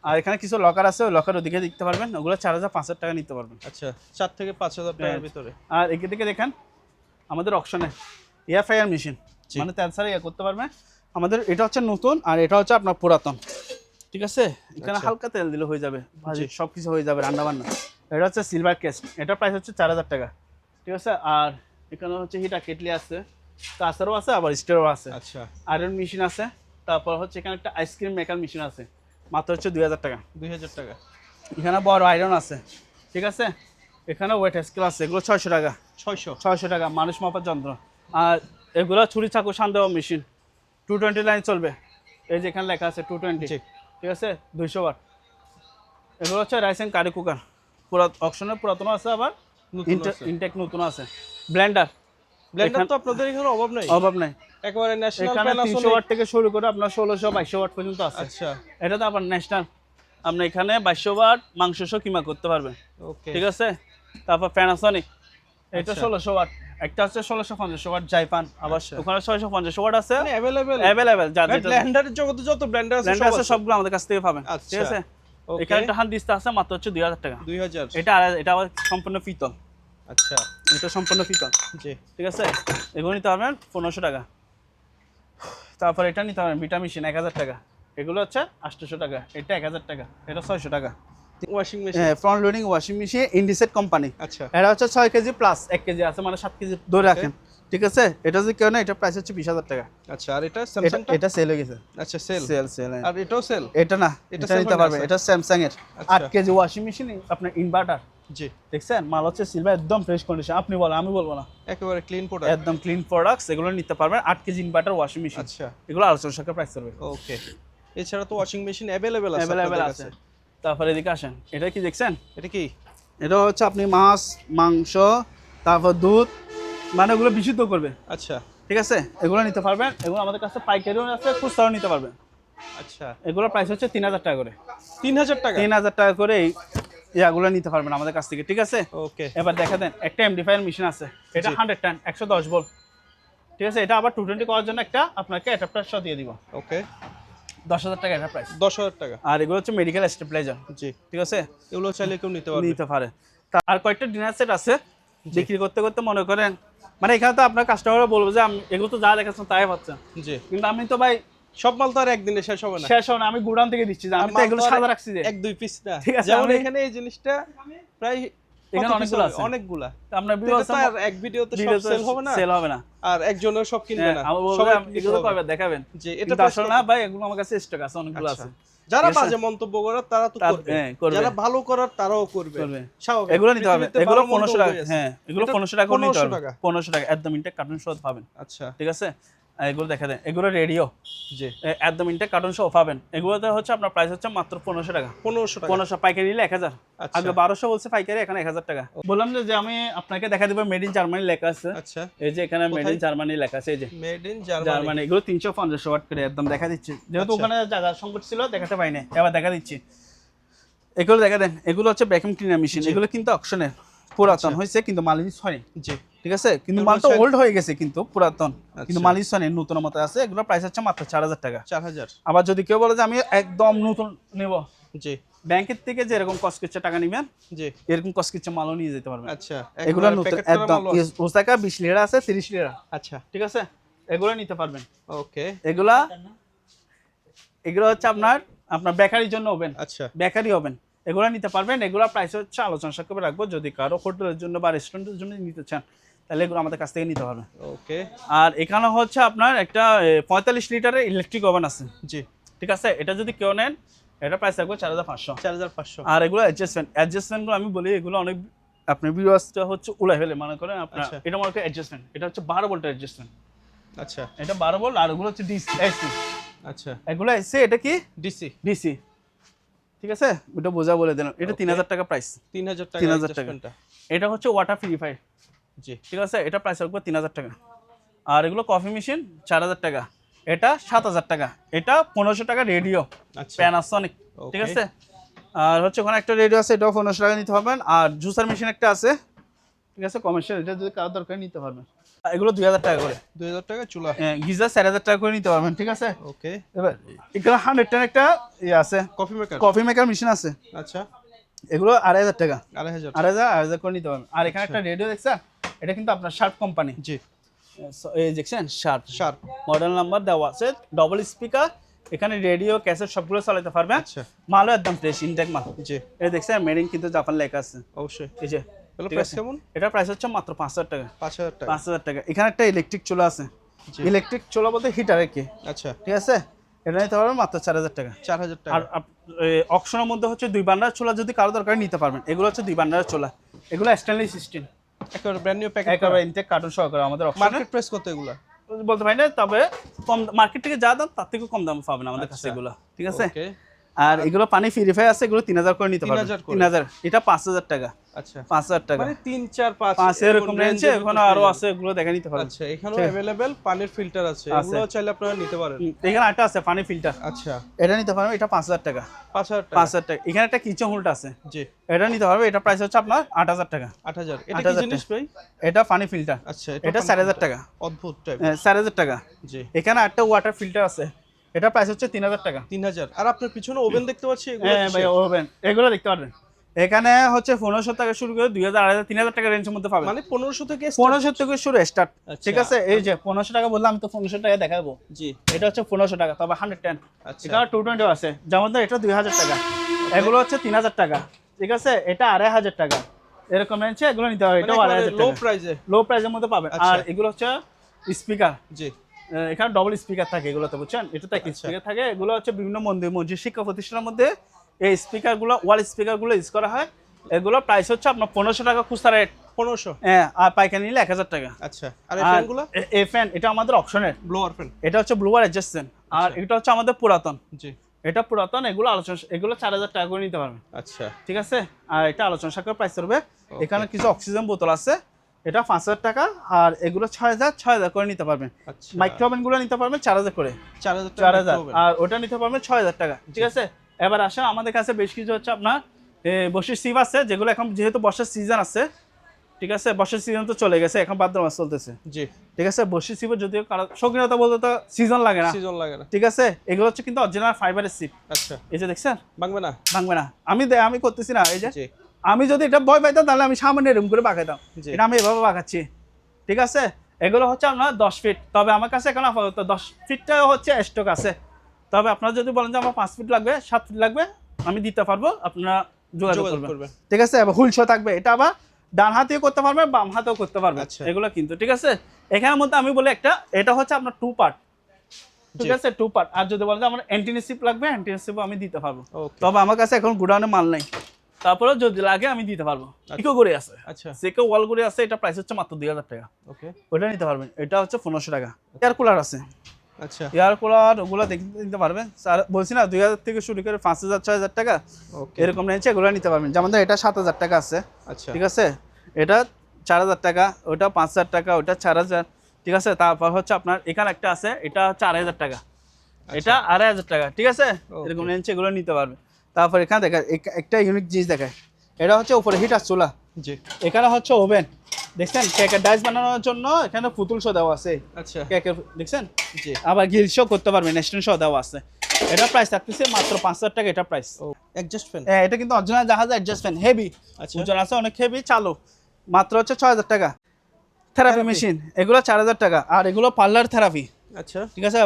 আর এখানে কিছু লকার আছে, ওই লকার ওদিকে দেখতে পারবেন, ওগুলো 4,500 টাকা নিতে পারবেন। আচ্ছা 4 থেকে 5,000 টাকার ভিতরে। আর এদিকে দিকে দেখেন আমাদের অপশনে এয়ার ফ্রায়ার মেশিন, মানে তেল ছাড়া ইয়ে করতে পারবেন আমাদের। এটা হচ্ছে নতুন আর এটা হচ্ছে আপনার পুরাতন, ঠিক আছে। এখানে হালকা তেল দিলে হয়ে যাবে, ভাজি সব কিছু হয়ে যাবে, রান্না বান্না। এটা হচ্ছে সিলভার কেস্ট, এটার প্রাইস হচ্ছে 4,000 টাকা, ঠিক আছে। আর এখানে হচ্ছে হিটা কেটলি আছে, কাঁচারও আছে, আবার স্টিলও আছে। আচ্ছা আয়রন মেশিন আছে। তারপর হচ্ছে এখানে একটা আইসক্রিম মেকার মেশিন আছে, মাত্র হচ্ছে 2,000 টাকা। 2,000 টাকা। এখানে বড় আয়রন আছে, ঠিক আছে। এখানে ওয়েট স্কেল আছে, এগুলো 600 টাকা। 600 টাকা মানুষ মাপার যন্ত্র। আর এগুলো ছুরি চাকু শান দেওয়া মেশিন, 220 লাইন চলবে। এই যে এখানে লেখা আছে 220, ঠিক আছে, 200 ওয়াট। এগুলো হচ্ছে রাইস এন্ড কারি কুকার, অপশনের পুরাতন আছে, আবার ইনটেক নতুন আছে। ব্লেন্ডার তো আপনাদের এখানে অভাব নাই একেবারে ন্যাশনাল এখানে 300 ওয়াট থেকে শুরু করে আপনার 1600-2200 ওয়াট পর্যন্ত আছে। আচ্ছা এটা তো আবার ন্যাশনাল, আপনি এখানে 2200 ওয়াট মাংস কিমা করতে পারবেন, ওকে ঠিক আছে। তারপর প্যানাসনিক, এটা 1600 ওয়াট, একটা আছে 1650 ওয়াট জাইপান, আবার ওখানে 650 ওয়াট আছে। মানে अवेलेबल যা যেটা ব্লেন্ডারের জগতে যত ব্লেন্ডার আছে সবগুলো আমাদের কাছ থেকে পাবেন, ঠিক আছে। এখানে একটা হান্ড দিস্তা আছে, মাত্র হচ্ছে 2,000 টাকা। 2,000 এটা আবার সম্পূর্ণ পিতল। আচ্ছা এটা সম্পূর্ণ পিতল, জি, ঠিক আছে। এগুলো নিতে পারবেন 1500 টাকা। তারপর এটা নিতে পারবেন বিটা মেশিন 1,000 টাকা। এগুলো হচ্ছে 800 টাকা, এটা 1,000 টাকা, এটা 600 টাকা। ওয়াশিং মেশিন, হ্যাঁ, front loading washing machine Indesit company. আচ্ছা এটা হচ্ছে 6 কেজি প্লাস 1 কেজি আছে, মানে 7 কেজি ধরে রাখেন, ঠিক আছে। এটা যদি কেউ না, এটা প্রাইস হচ্ছে 20,000 টাকা। আচ্ছা আর এটা স্যামসাংটা? এটা সেল হয়ে গেছে। আচ্ছা সেল সেল। আর এটাও সেল? এটা না, এটা নিতে পারবে। এটা স্যামসাং এর 8 কেজি ওয়াশিং মেশিন, আপনার ইনভার্টার, জি। দেখছেন মাল হচ্ছে সিলভার, একদম ফ্রেশ কন্ডিশন। আপনি বলেন, আমি বলবো না, একেবারে ক্লিন প্রোডাক্ট, একদম ক্লিন প্রোডাক্টস। এগুলো নিতে পারবেন 8 কেজি ইনভার্টার ওয়াশিং মেশিন। আচ্ছা এগুলো আলোচনা সাপেক্ষে প্রাইস করবে, ওকে। এছাড়া তো ওয়াশিং মেশিন अवेलेबल আছে अवेलेबल আপনাদের আছে। কাছে। তারপরে এদিকে আসেন, এটা কি দেখছেন? এটা কি? এটা হচ্ছে আপনি মাছ, মাংস, তারপর দুধ, মানে ওগুলো বিশুদ্ধ করবে, আচ্ছা ঠিক আছে। এগুলো নিতে পারবেন। এগুলো আমাদের কাছে পাইকারিও আছে, খুচরাও নিতে পারবেন। আচ্ছা এগুলোর প্রাইস হচ্ছে 3,000 টাকা করে। 3,000 টাকা? 3,000 টাকা করে এই ইয়াগুলো নিতে পারবেন আমাদের কাছ থেকে, ঠিক আছে। ওকে এবার দেখা দেন, একটা এমডিফায়ার মেশিন আছে, এটা 100 টান 110 ভোল্ট, ঠিক আছে। এটা আবার 220 করার জন্য একটা আপনাকে অ্যাডাপ্টার সহ দিয়ে দিব, ওকে। 10,000 টাকা এটা প্রাইস। 10,000 টাকা। আর এগুলো হচ্ছে মেডিকেল স্টেবিলাইজার, জি, ঠিক আছে। এগুলো চাইলে কেউ নিতে পারবে? নিতে পারে। আর কয়েকটা ডিনার সেট আছে, বিক্রি করতে করতে মনে করেন, মানে এখানে তো আপনার কাস্টমাররা বলবো যে এগুলো তো যা দেখাচ্ছেন তাই পাচ্ছেন, জি। কিন্তু আমি তো ভাই সব মাল তো আর একদিনে শেষ হবে না। শেষ হয় না, আমি গুডাউন থেকে দিচ্ছি, যে আমি তো এগুলো সাদা রাখছি, যে 1-2 পিস না, ঠিক আছে। যেমন এখানে এই জিনিসটা প্রায় এখানে অনেকগুলো আছে, অনেকগুলা। আপনার এটা তো আর এক ভিডিওতে সব সেল হবে না, সেল হবে না। আর একজনও সব কিনবে না, আমি বলবো সবাই এগুলো কবে দেখাবেন, যে এটা এটা আসলে না ভাই, এগুলো আমার কাছে স্টক আছে, অনেকগুলো আছে। যারা ঠিক আছে? বাজে মন্তব্য করে তারা তো করবে, হ্যাঁ, করবে। যারা ভালো করার তারাও করবে, স্বাভাবিক। এগুলো নিতে হবে, পৃথিবীতে এগুলো ভালো মন্দ 1500 টাকা। উভয় আছে। হ্যাঁ, এগুলো এটা 1500 টাকা নিতে 1500 হবে, টাকা। 1500 টাকা একদম ইনটেক কার্টুন সহ পাবেন, আচ্ছা ঠিক আছে। আর এগুলো দেখা দেন, এগুলো রেডিও, জি, একদম ইনটেক কার্টুন সহ পাবেন। এগুলোতে হচ্ছে আপনার প্রাইস হচ্ছে মাত্র 1500 টাকা। 1500 টাকা। 1500 পাইকারি নিলে 1000, আচ্ছা। আগে 1200 বলছে পাইকারি, এখন 1000 টাকা। বললাম যে আমি আপনাকে দেখা দেব মেড ইন জার্মানি লেখা আছে, আচ্ছা এই যে এখানে মেড ইন জার্মানি লেখা আছে, এই যে মেড ইন জার্মানি। জার্মানি। এগুলো 350 ওয়াট করে একদম দেখা দিচ্ছি, যেহেতু আচ্ছা। ওখানে জায়গা সংকট ছিল দেখাতে পাইনি, এবার দেখা দিচ্ছি। এগুলো দেখা দেন, এগুলো হচ্ছে ভ্যাকুয়াম ক্লিনার মেশিন। এগুলো কিন্তু অকশনের পুরাতন হয়েছে, কিন্তু মাল ইউজ হয়নি, জি, ঠিক আছে। কিন্তু মালটা ওল্ড হয়ে গেছে, কিন্তু পুরাতন, কিন্তু মাল ইউজ হয়নি, নতুন মতো আছে। এগুলো প্রাইস হচ্ছে মাত্র 4,000 টাকা। 4000। আবার যদি কেউ বলে যে আমি একদম নতুন নেব, জি, ব্যাংকের থেকে যেরকম কস্ট করছে টাকা নিবেন, জি, এরকম কস্ট করছে মালও নিয়ে যেতে পারবেন। আচ্ছা। এগুলো নতুন একদম, ওসাকা 20 লিটার আছে, 30 লিটার, আচ্ছা, ঠিক আছে। এগুলো নিতে পারবেন। ওকে। এগুলো হচ্ছে আপনার বেকারির জন্য ওভেন, আচ্ছা, বেকারি ওভেন, এগুলো নিতে পারবেন। এগুলো প্রাইস হচ্ছে আলোচনা সাপেক্ষে রাখবো, যদি কারো হোটেলের জন্য বা রেস্টুরেন্টের জন্য নিতে চান, তাহলে এগুলো আমাদের কাছ থেকে নিতে পারবেন। ওকে। আর এখানে হচ্ছে আপনার একটা 45 লিটারের ইলেকট্রিক ওভেন আছে, জি, ঠিক আছে। এটা যদি কেউ নেন, এটা প্রাইস থাকবে 4,500। 4500। আর এগুলো অ্যাডজাস্টমেন্টগুলো আমি বলি, এগুলো অনেক আপনার ভিউয়ার্সটা হচ্ছে উলাই ফেলে, মনে করেন আপনার আচ্ছা। এটা মনে করেন অ্যাডজাস্টমেন্ট, এটা হচ্ছে 12 ভোল্টের অ্যাডজাস্টমেন্ট, আচ্ছা, এটা 12 ভোল্ট। আর এগুলো হচ্ছে ডিসি, এসি, আচ্ছা, এগুলো এসি, এটা কি ডিসি, ডিসি, ঠিক আছে। এটা বোঝা বলে দিলাম। এটা 3,000 টাকা প্রাইস, 3000 টাকা 3000 টাকা। অ্যাডজাস্টমেন্টটা। এটা হচ্ছে ওয়াটার পিউরিফায়ার, জি, ঠিক আছে। এটা প্রাইস রাখবো 3,000 টাকা। আর এগুলো কফি মেশিন 4,000 টাকা, এটা 7,000 টাকা। এটা 1500 টাকা রেডিও, আচ্ছা, প্যানাসনিক, ঠিক Okay. আছে। আর হচ্ছে ওখানে একটা রেডিও আছে, এটাও 1500 টাকা নিতে পারবেন। আর জুসার মেশিন একটা আছে, ঠিক আছে, কমার্শিয়াল, এটা যদি কারো দরকার নিতে পারবেন। এগুলো 2000 টাকা করে। 2000 টাকা চুলা। গিজার 4000 টাকা করে নিতে পারবেন, ঠিক আছে। ওকে। এবার এখানে 110 একটা ইয়ে আছে, কফি মেকার মেশিন আছে। আচ্ছা, এগুলো 2500 টাকা। 2500 করে নিতে পারবেন। আর এখানে একটা রেডিও দেখছেন, এটা কিন্তু আপনার শার্প কোম্পানি। জি। এই দেখছেন শার্প শার্প মডেল নাম্বার দেওয়া আছে, ডবল স্পিকার, এখানে রেডিও ক্যাসেট সবগুলো চালাতে পারবেন। আচ্ছা, মালও একদম ফ্রেশ ইনটেক মাল। জি। এই দেখছেন মেড ইন কিন্তু জাপান লেখা আছে অবশ্যই। এই যে। তাহলে প্রাইস কেমন? এটা প্রাইস হচ্ছে মাত্র 5000 টাকা। 5000 টাকা। 5000 টাকা। এখানে একটা ইলেকট্রিক চুলা আছে। জি। ইলেকট্রিক চুলা বলতে হিটার কি, আচ্ছা, ঠিক আছে। এটা নিতে পারবেন মাত্র 4000 টাকা। 4000 টাকা। আর অপশনের মধ্যে হচ্ছে 2 বান্ডার চুলা যদি কারো দরকার নিতে পারবেন। এগুলো হচ্ছে 2 বান্ডারের চুলা, এগুলো স্টেনলেস স্টিল, একেবারে ব্র্যান্ড নিউ প্যাকেট, একেবারে ইনটেক কার্টুন সহকারে আমাদের অপশন। মার্কেট প্রাইস কত এগুলা? বলতে পারি না, তবে কম মার্কেট থেকে যা দাম তার থেকে কম দাম পাবেন আমাদের কাছে এগুলো, ঠিক আছে। ওকে। আর এগুলো পানি পিউরিফাই আছে, এগুলো 3000 করে নিতে পারবেন। 3000 করে। 3000, এটা 5000 টাকা। আচ্ছা, 5000 টাকা মানে 3 4 5 5 এরকম রেঞ্জে এখানে আরো আছে, এগুলো দেখে নিতে পারেন। আচ্ছা, এখানেও अवेलेबल পানির ফিল্টার আছে, এগুলো চাইলে আপনারা নিতে পারেন। এখানে একটা আছে পানি ফিল্টার, আচ্ছা, এটা নিতে পারবেন, এটা 5000 টাকা। 5000 টাকা। 5000 টাকা। এখানে একটা কিচেন হোল্ড আছে, জি। এটা নিতে পারবে, এটা প্রাইস হচ্ছে আপনার 8000 টাকা। 8000। এটা কি 8000 জিনিস ভাই? এটা পানি ফিল্টার। আচ্ছা, এটা 4000 টাকা। অদ্ভুত টাইপ। 4000 টাকা। জি। এখানে একটা ওয়াটার ফিল্টার আছে, এটা প্রাইস হচ্ছে 3000 টাকা। 3000। আর আপনার পিছনে ওভেন দেখতে পাচ্ছি, এগুলো হ্যাঁ ভাই, ওভেন এগুলো দেখতে পারবেন। এখানে হচ্ছে 1500 টাকা শুরু করে 2000, 2500, 3000 টাকা রেঞ্জের মধ্যে পাবেন। মানে 1500 থেকে 1500 থেকে শুরু স্টার্ট, আচ্ছা। ঠিক আছে। এই যে 1500 টাকা বললাম, আমি তো 1500 টাকা দেখাবো। জি। এটা হচ্ছে 1500 টাকা, তবে 110। আচ্ছা। এটা 220 আছে, যেমন এটা 2000 টাকা। এগুলো হচ্ছে 3000 টাকা, ঠিক আছে। এটা 2500 টাকা, এরকম রেঞ্জে এগুলো নিতে হবে। এটা 2500 লো টাকা, প্রাইসে। লো প্রাইসের মধ্যে পাবেন। আচ্ছা। আর এগুলো হচ্ছে স্পিকার, জি। এখানে ডবল স্পিকার থাকে এগুলোতে, বুঝছেন। এটাতে একটা স্পিকার থাকে। এগুলো হচ্ছে বিভিন্ন মন্দির মসজিদ শিক্ষা প্রতিষ্ঠানের মধ্যে এই স্পিকারগুলো, ওয়াল স্পিকারগুলো ইউজ করা হয়। এগুলো প্রাইস হচ্ছে আপনার 1500 টাকা খুচরা রেট। 1500। হ্যাঁ, আর পাইকারি নিলে 1000 টাকা। আচ্ছা। আর এই ফ্যানগুলো? এই ফ্যান এটা আমাদের অপশনের ব্লোয়ার ফ্যান। এটা হচ্ছে ব্লুয়ার অ্যাডজাস্টমেন্ট। আর এটা হচ্ছে আমাদের পুরাতন। জি। এটা পুরাতন, এগুলো আলোচনা, এগুলো 4000 টাকা করে নিতে পারবেন। আচ্ছা, ঠিক আছে। আর এটা আলোচনা সাপেক্ষে প্রাইস করবে। এখানে কিছু অক্সিজেন বোতল আছে, এটা 5000 টাকা। আর এগুলো 6000 করে নিতে পারবেন। আচ্ছা। মাইক্রো ওভেন গুলো নিতে পারবেন 4000 করে। 4000 টাকা। 4000। আর ওটা নিতে পারবেন 6000 টাকা, ঠিক আছে। এবার আসেন আমাদের কাছে বেশ কিছু হচ্ছে আপনার বসির সিপ আছে, যেগুলো এখন যেহেতু বর্ষার সিজন আছে, ঠিক আছে। বর্ষার সিজন তো চলে গেছে, এখন ভাদ্র মাস চলতেছে। জি। ঠিক আছে। বসির সিপের যদিও শৌখিনতা বলতে তো সিজন লাগে না, সিজন লাগে না, ঠিক আছে। এগুলো হচ্ছে কিন্তু অরিজিনাল ফাইবারের সিপ। আচ্ছা। এই যে দেখছেন, ভাঙবে না? ভাঙবে না। আমি করতেছি না, এই যে জি। আমি যদি এটা ভয় পাইতাম তাহলে আমি সামনে এরকম করে বাঁকাইতাম। জি। এটা আমি এভাবে বাঁকাচ্ছি, ঠিক আছে। এগুলো হচ্ছে আপনার 10 ফিট, তবে আমার কাছে এখন আপাতত 10 ফিটটাও হচ্ছে স্টক আছে। তবে আপনারা যদি বলেন যে আমার 5 ফিট লাগবে, 7 ফিট লাগবে, আমি দিতে পারবো, আপনারা যোগাযোগ করবেন, ঠিক আছে। আবার হুইল শো থাকবে, এটা আবার ডান হাতেও করতে পারবে, বাম হাতেও করতে পারবে। আচ্ছা। এগুলো কিন্তু, ঠিক আছে। এখানের মধ্যে আমি বলি একটা, এটা হচ্ছে আপনার 2 পার্ট, ঠিক আছে, 2 পার্ট। আর যদি বলেন যে আমার অ্যান্টিনিসিপ লাগবে, অ্যান্টিনিসিপও আমি দিতে পারবো। তবে আমার কাছে এখন গুডাউনে মাল নাই, তারপরে যদি লাগে আমি দিতে পারবো। ইকো করে আছে, আচ্ছা। সেকো ওয়াল করে আছে, এটা প্রাইস হচ্ছে মাত্র 2000 টাকা। ওকে। ওটা নিতে পারবেন, এটা হচ্ছে 1500 টাকা। এয়ার কুলার আছে, আচ্ছা। এয়ার কুলার ওগুলো নিতে পারবেন। স্যার বলছি না 2000 থেকে শুরু করে 5000, 6000 টাকা এরকম রেঞ্জে এগুলো নিতে পারবেন। যেমন এটা 7000 টাকা আছে, আচ্ছা, ঠিক আছে। এটা 4000 টাকা, ওটা 5000 টাকা, ওটা 4000, ঠিক আছে। তারপর হচ্ছে আপনার এখানে একটা আছে, এটা 4000 টাকা, এটা 2500 টাকা, ঠিক আছে। এরকম রেঞ্জে এগুলো নিতে পারবেন। তারপর এখানে দেখা একটা ইউনিক জিনিস দেখায়, এটা হচ্ছে উপরে হিটার চুলা। জি। এখানে হচ্ছে ওভেন, দেখছেন। কেকের ডাইস বানানোর জন্য এখানে পুতুল শো দেওয়া আছে। আচ্ছা। কেকের, দেখছেন। জি। আবার গ্রিল শো করতে পারবেন, স্ট্যান্ড শো দেওয়া আছে। এটা প্রাইস থাকতেছে মাত্র 5000 টাকা, এটা প্রাইস। Adjust fan. হ্যাঁ, এটা কিন্তু অরিজিনাল জাহাজ অ্যাডজাস্ট ফ্যান, হেভি। আচ্ছা। ওজন আছে অনেক, হেভি, চালু। মাত্র হচ্ছে 6000 টাকা। থেরাপি মেশিন, এগুলো 4000 টাকা। আর এগুলো পার্লার থেরাপি, আচ্ছা, ঠিক আছে।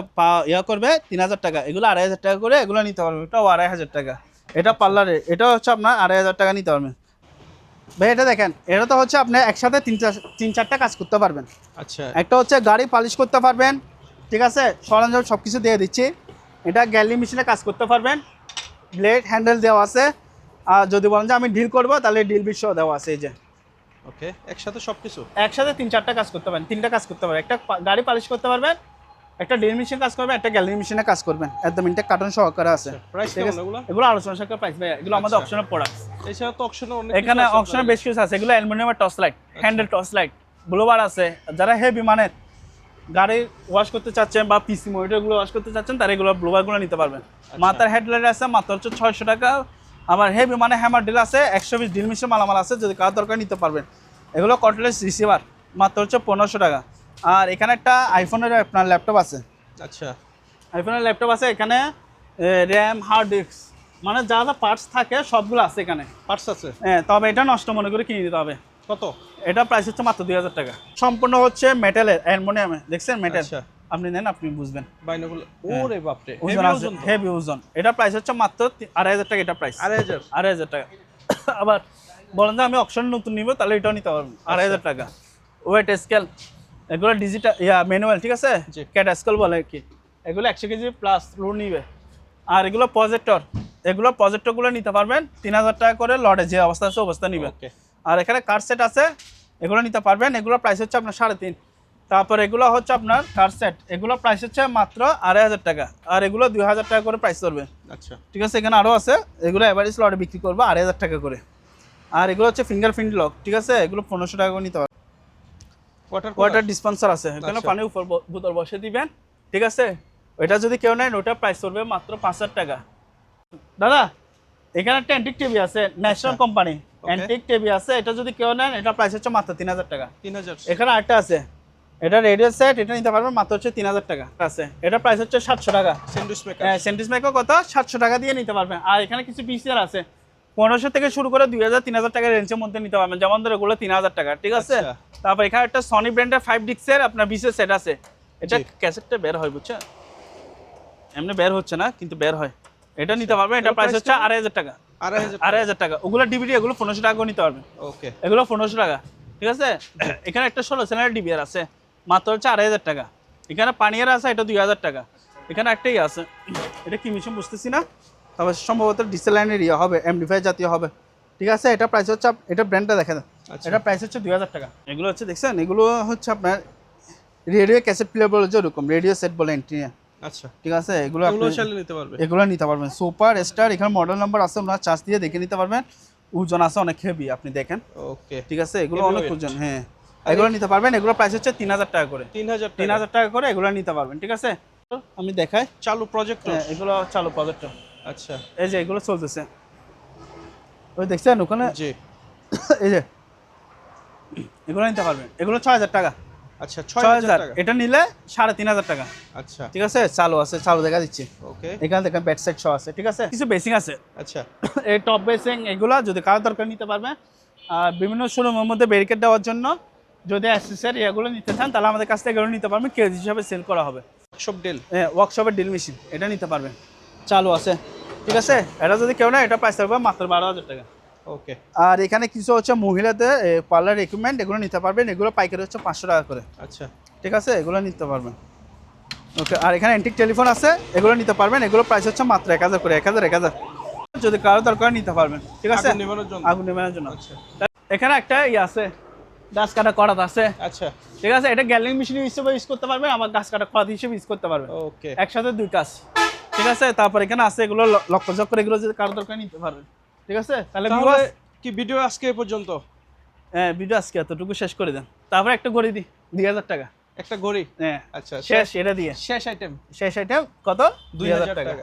ইয়া করবে 3000 টাকা, এগুলো 2500 টাকা করে এগুলো নিতে পারবেন। এটাও 2500 টাকা, এটা পার্লারে, এটা হচ্ছে আপনার 2500 টাকা নিতে পারবেন। ভাই এটা দেখেন, এটা তো হচ্ছে আপনি একসাথে 3-4টা কাজ করতে পারবেন। আচ্ছা। একটা হচ্ছে গাড়ি পালিশ করতে পারবেন, ঠিক আছে, সরঞ্জাম সব কিছু দিয়ে দিচ্ছি। এটা গ্যালি মেশিনে কাজ করতে পারবেন, ব্লেড হ্যান্ডেল দেওয়া আছে। আর যদি বলেন যে আমি ডিল করবো, তাহলে ডিল বিট দেওয়া আছে। এই যে ওকে, একসাথে সবকিছু, একসাথে 3-4টা কাজ করতে পারেন, 3টা কাজ করতে পারবেন। একটা গাড়ি পালিশ করতে পারবেন, একটা ড্রিল মেশিন কাজ করবেন, একটা গ্যালারি মেশিনে কাজ করবেন। একদম ইনটেক কার্টন সহকারে আছে। প্রাইস কেমন এগুলো? এগুলো আলোচনা সাপেক্ষে প্রাইস ভাই, এগুলো আমাদের অপশনাল প্রোডাক্ট। এছাড়া তো অপশনে অনেক এখানে অপশনে বেশ কিছু আছে। এগুলো অ্যালুমিনিয়ামের torch light, handle torch light, ব্লোবার আছে। যারা হেভি মানে গাড়ি ওয়াশ করতে চাচ্ছেন বা পিসি মনিটরগুলো ওয়াশ করতে চাচ্ছেন, তারা এগুলো ব্লোবারগুলো নিতে পারবেন। মাথার হেডলাইট আছে, মাত্র হচ্ছে 600 টাকা। আমার হেভি মানে হ্যামার ডিল আছে, 120 ড্রিল মেশিন মালামাল আছে, যদি কার দরকার নিতে পারবেন। এগুলো কর্ডলেস রিসিভার, মাত্র হচ্ছে 1500 টাকা। আর এখানে একটা আইফোনের আপনার ল্যাপটপ আছে, আচ্ছা আইফোনের ল্যাপটপ আছে। এখানে র্যাম, হার্ড ডিস্ক, মানে যা যা পার্টস থাকে সবগুলো আছে এখানে। পার্টস আছে। হ্যাঁ, তবে এটা নষ্ট মনে করে কিনে দিতে হবে। কত? এটা প্রাইস হচ্ছে মাত্র 2000 টাকা। সম্পূর্ণ হচ্ছে মেটালের, অ্যালুমিনিয়ামে, দেখছেন মেটাল। আচ্ছা আপনি নেন, আপনি বুঝবেন। বাইনোকুলার, ওরে বাপরে, ওজন আছে, হেভি ওজন। এটা প্রাইস হচ্ছে মাত্র 2500 টাকা। এটা প্রাইস 2500 টাকা। আবার বলেন যে আমি অপশন নতুন নিব, তাহলে এটাও নিতে পারবো 2500 টাকা। ওয়েট স্কেল, এগুলো ডিজিটাল ম্যানুয়াল, ঠিক আছে, ক্যাট স্কেল বলে কি। এগুলো 100 কেজি প্লাস লোড নিবে। আর এগুলো প্রজেক্টর, এগুলো প্রজেক্টরগুলো নিতে পারবেন 3000 টাকা করে লটে, যে অবস্থা আছে অবস্থা নিবে। আর এখানে কার্ড সেট আছে, এগুলো নিতে পারবেন। এগুলো প্রাইস হচ্ছে আপনার 3.5। তারপর এগুলো হচ্ছে আপনার কার্ড সেট, এগুলো প্রাইস হচ্ছে মাত্র 2500 টাকা। আর এগুলো 2000 টাকা করে প্রাইস করবে। আচ্ছা ঠিক আছে, এখানে আরও আছে। এগুলো এভারেজ লটে বিক্রি করবে 2500 টাকা করে। আর এগুলো হচ্ছে ফিঙ্গারপ্রিন্ট লক, ঠিক আছে, এগুলো 1500 টাকা করে নিতে পারবেন। ওয়াটার ডিসপেন্সার আছে, এখানে পানি উপর বোতল বসে দিবেন, ঠিক আছে। ওইটা যদি কেউ নেন, ওটা প্রাইস করবে মাত্র 5000 টাকা। দাদা, এখানে একটা অ্যান্টিক টিভি আছে, ন্যাশনাল কোম্পানি অ্যান্টিক টিভি আছে। এটা যদি কেউ নেন, এটা প্রাইস হচ্ছে মাত্র 3000 টাকা। 3000। এখানে আরেকটা আছে, এটা রেডিও সেট, এটা নিতে পারবেন মাত্র হচ্ছে 3000 টাকা আছে। এটা প্রাইস হচ্ছে 700 টাকা। স্যান্ডউইচ মেকার, হ্যাঁ, স্যান্ডউইচ মেকার কত? 700 টাকা দিয়ে নিতে পারবেন। আর এখানে কিছু পিসিআর আছে 1500 থেকে শুরু করে 2000-3000 টাকার রেঞ্জের মধ্যে নিতে পারবেন। যেমন ধরো এগুলো 3000 টাকা, ঠিক আছে। তারপর এখানে একটা সনি ব্র্যান্ডের 5 ডিস্কের আপনার বিশেষ সেট আছে। এটা ক্যাসেটটা বের হয়, বুঝছেন, এমনি বের হচ্ছে না, কিন্তু বের হয়। এটা নিতে পারবেন। এটা প্রাইস হচ্ছে 2500 টাকা। 2500 টাকা। ওগুলো ডিভিডি, এগুলো 1500 টাকা করে নিতে পারবেন। ওকে, এগুলো 1500 টাকা, ঠিক আছে। এখানে একটা 16 চ্যানেলের ডিবিআর আছে, মাত্র হচ্ছে 2500 টাকা। এখানে পানিয়ার আছে, এটা 2000 টাকা। এখানে একটাই আছে, এটা কি মিশন বুঝতেছি না, তবে সম্ভবত ডিসেল লাইনের ইয়ে হবে, এমডি5 জাতীয় হবে, ঠিক আছে। এটা প্রাইস হচ্ছে, এটা ব্র্যান্ডটা দেখা দেন, এটা প্রাইস হচ্ছে 2000 টাকা। এগুলো হচ্ছে দেখছেন, এগুলো হচ্ছে আপনার রেডিও ক্যাসেট প্লেয়ার বলে, যেরকম রেডিও সেট বলে এন্ট্রিয়া, আচ্ছা, ঠিক আছে। এগুলো নিতে পারবে, এগুলো নিতে পারবেন। সুপার স্টার, এখানে মডেল নাম্বার আছে, আপনার চার্জ দিয়ে দেখে নিতে পারবেন। ওজন আছে অনেক হেভি, আপনি দেখেন। ওকে, ঠিক আছে, এগুলো অনেক ওজন। হ্যাঁ, এগুলো নিতে পারবেন। এগুলো প্রাইস হচ্ছে 3000 টাকা করে। 3000 টাকা করে এগুলো নিতে পারবেন, ঠিক আছে। আমি দেখাই, চালু প্রজেক্টর, এগুলো চালু প্রজেক্টর। আচ্ছা, এই যে এগুলো চলতেছে, ওই দেখছেন ওখানে, জি, এই যে এগুলো নিতে পারবেন। এগুলো 6000 টাকা। আচ্ছা, 6000। এটা নিলে 3500 টাকা। আচ্ছা, ঠিক আছে, চালু আছে, চালু দেখা দিচ্ছি। ওকে, এখানে দেখেন ব্যাট সাইড সহ আছে, ঠিক আছে। কিছু বেসিং আছে, আচ্ছা, এই টপ বেসিং, এগুলো যদি কারো দরকার নিতে পারবেন। আর বিভিন্ন শোরুমের মধ্যে ব্যারিকেড দেওয়ার জন্য যদি অ্যাক্সেসরি এগুলো নিতে চান, তাহলে আমাদের কাছ থেকে এগুলো নিতে পারবেন, কেজি হিসাবে সেল করা হবে। সব ডিল, হ্যাঁ, ওয়ার্কশপের ডিল মেশিন, এটা নিতে পারবেন, চালু আছে, ঠিক আছে। এটা যদি কেউ না, এটা প্রাইস থাকবে মাত্র 12000 টাকা। ওকে। আর এখানে কিছু হচ্ছে মহিলাদের পার্লার ইকুইপমেন্ট, এগুলো নিতে পারবেন। এগুলো পাইকারি হচ্ছে 500 টাকা করে। আচ্ছা, ঠিক আছে, এগুলো নিতে পারবেন। ওকে। আর এখানে অ্যান্টিক টেলিফোন আছে, এগুলো নিতে পারবেন। এগুলো প্রাইস হচ্ছে মাত্র 1000 করে, 1000 যদি কারো দরকার নিতে পারবেন, ঠিক আছে, আগুন নিবানোর জন্য। আচ্ছা, এখানে একটা আছে, গাছ কাটা করাত আছে, আচ্ছা, ঠিক আছে। এটা গ্যালিং মেশিন হিসেবে ইউজ করতে পারবেন, আমার গাছ কাটা করাত হিসেবে ইউজ করতে পারবেন। ওকে, একসাথে দুই কাজ, ঠিক আছে। তারপর এখানে আছে এগুলো লক্ষ চক্কর, এগুলো যদি কারো দরকার নিতে পারবেন, ঠিক আছে। তাহলে কি ভিডিও আজকে এ পর্যন্ত? হ্যাঁ, ভিডিও আজকে এতটুকু শেষ করে দেন। তারপর একটা ঘড়ি দিই 2000 টাকা। একটা ঘড়ি, হ্যাঁ, আচ্ছা, শেষ, এটা দিয়ে শেষ আইটেম শেষ আইটেম কত? 2000 টাকা।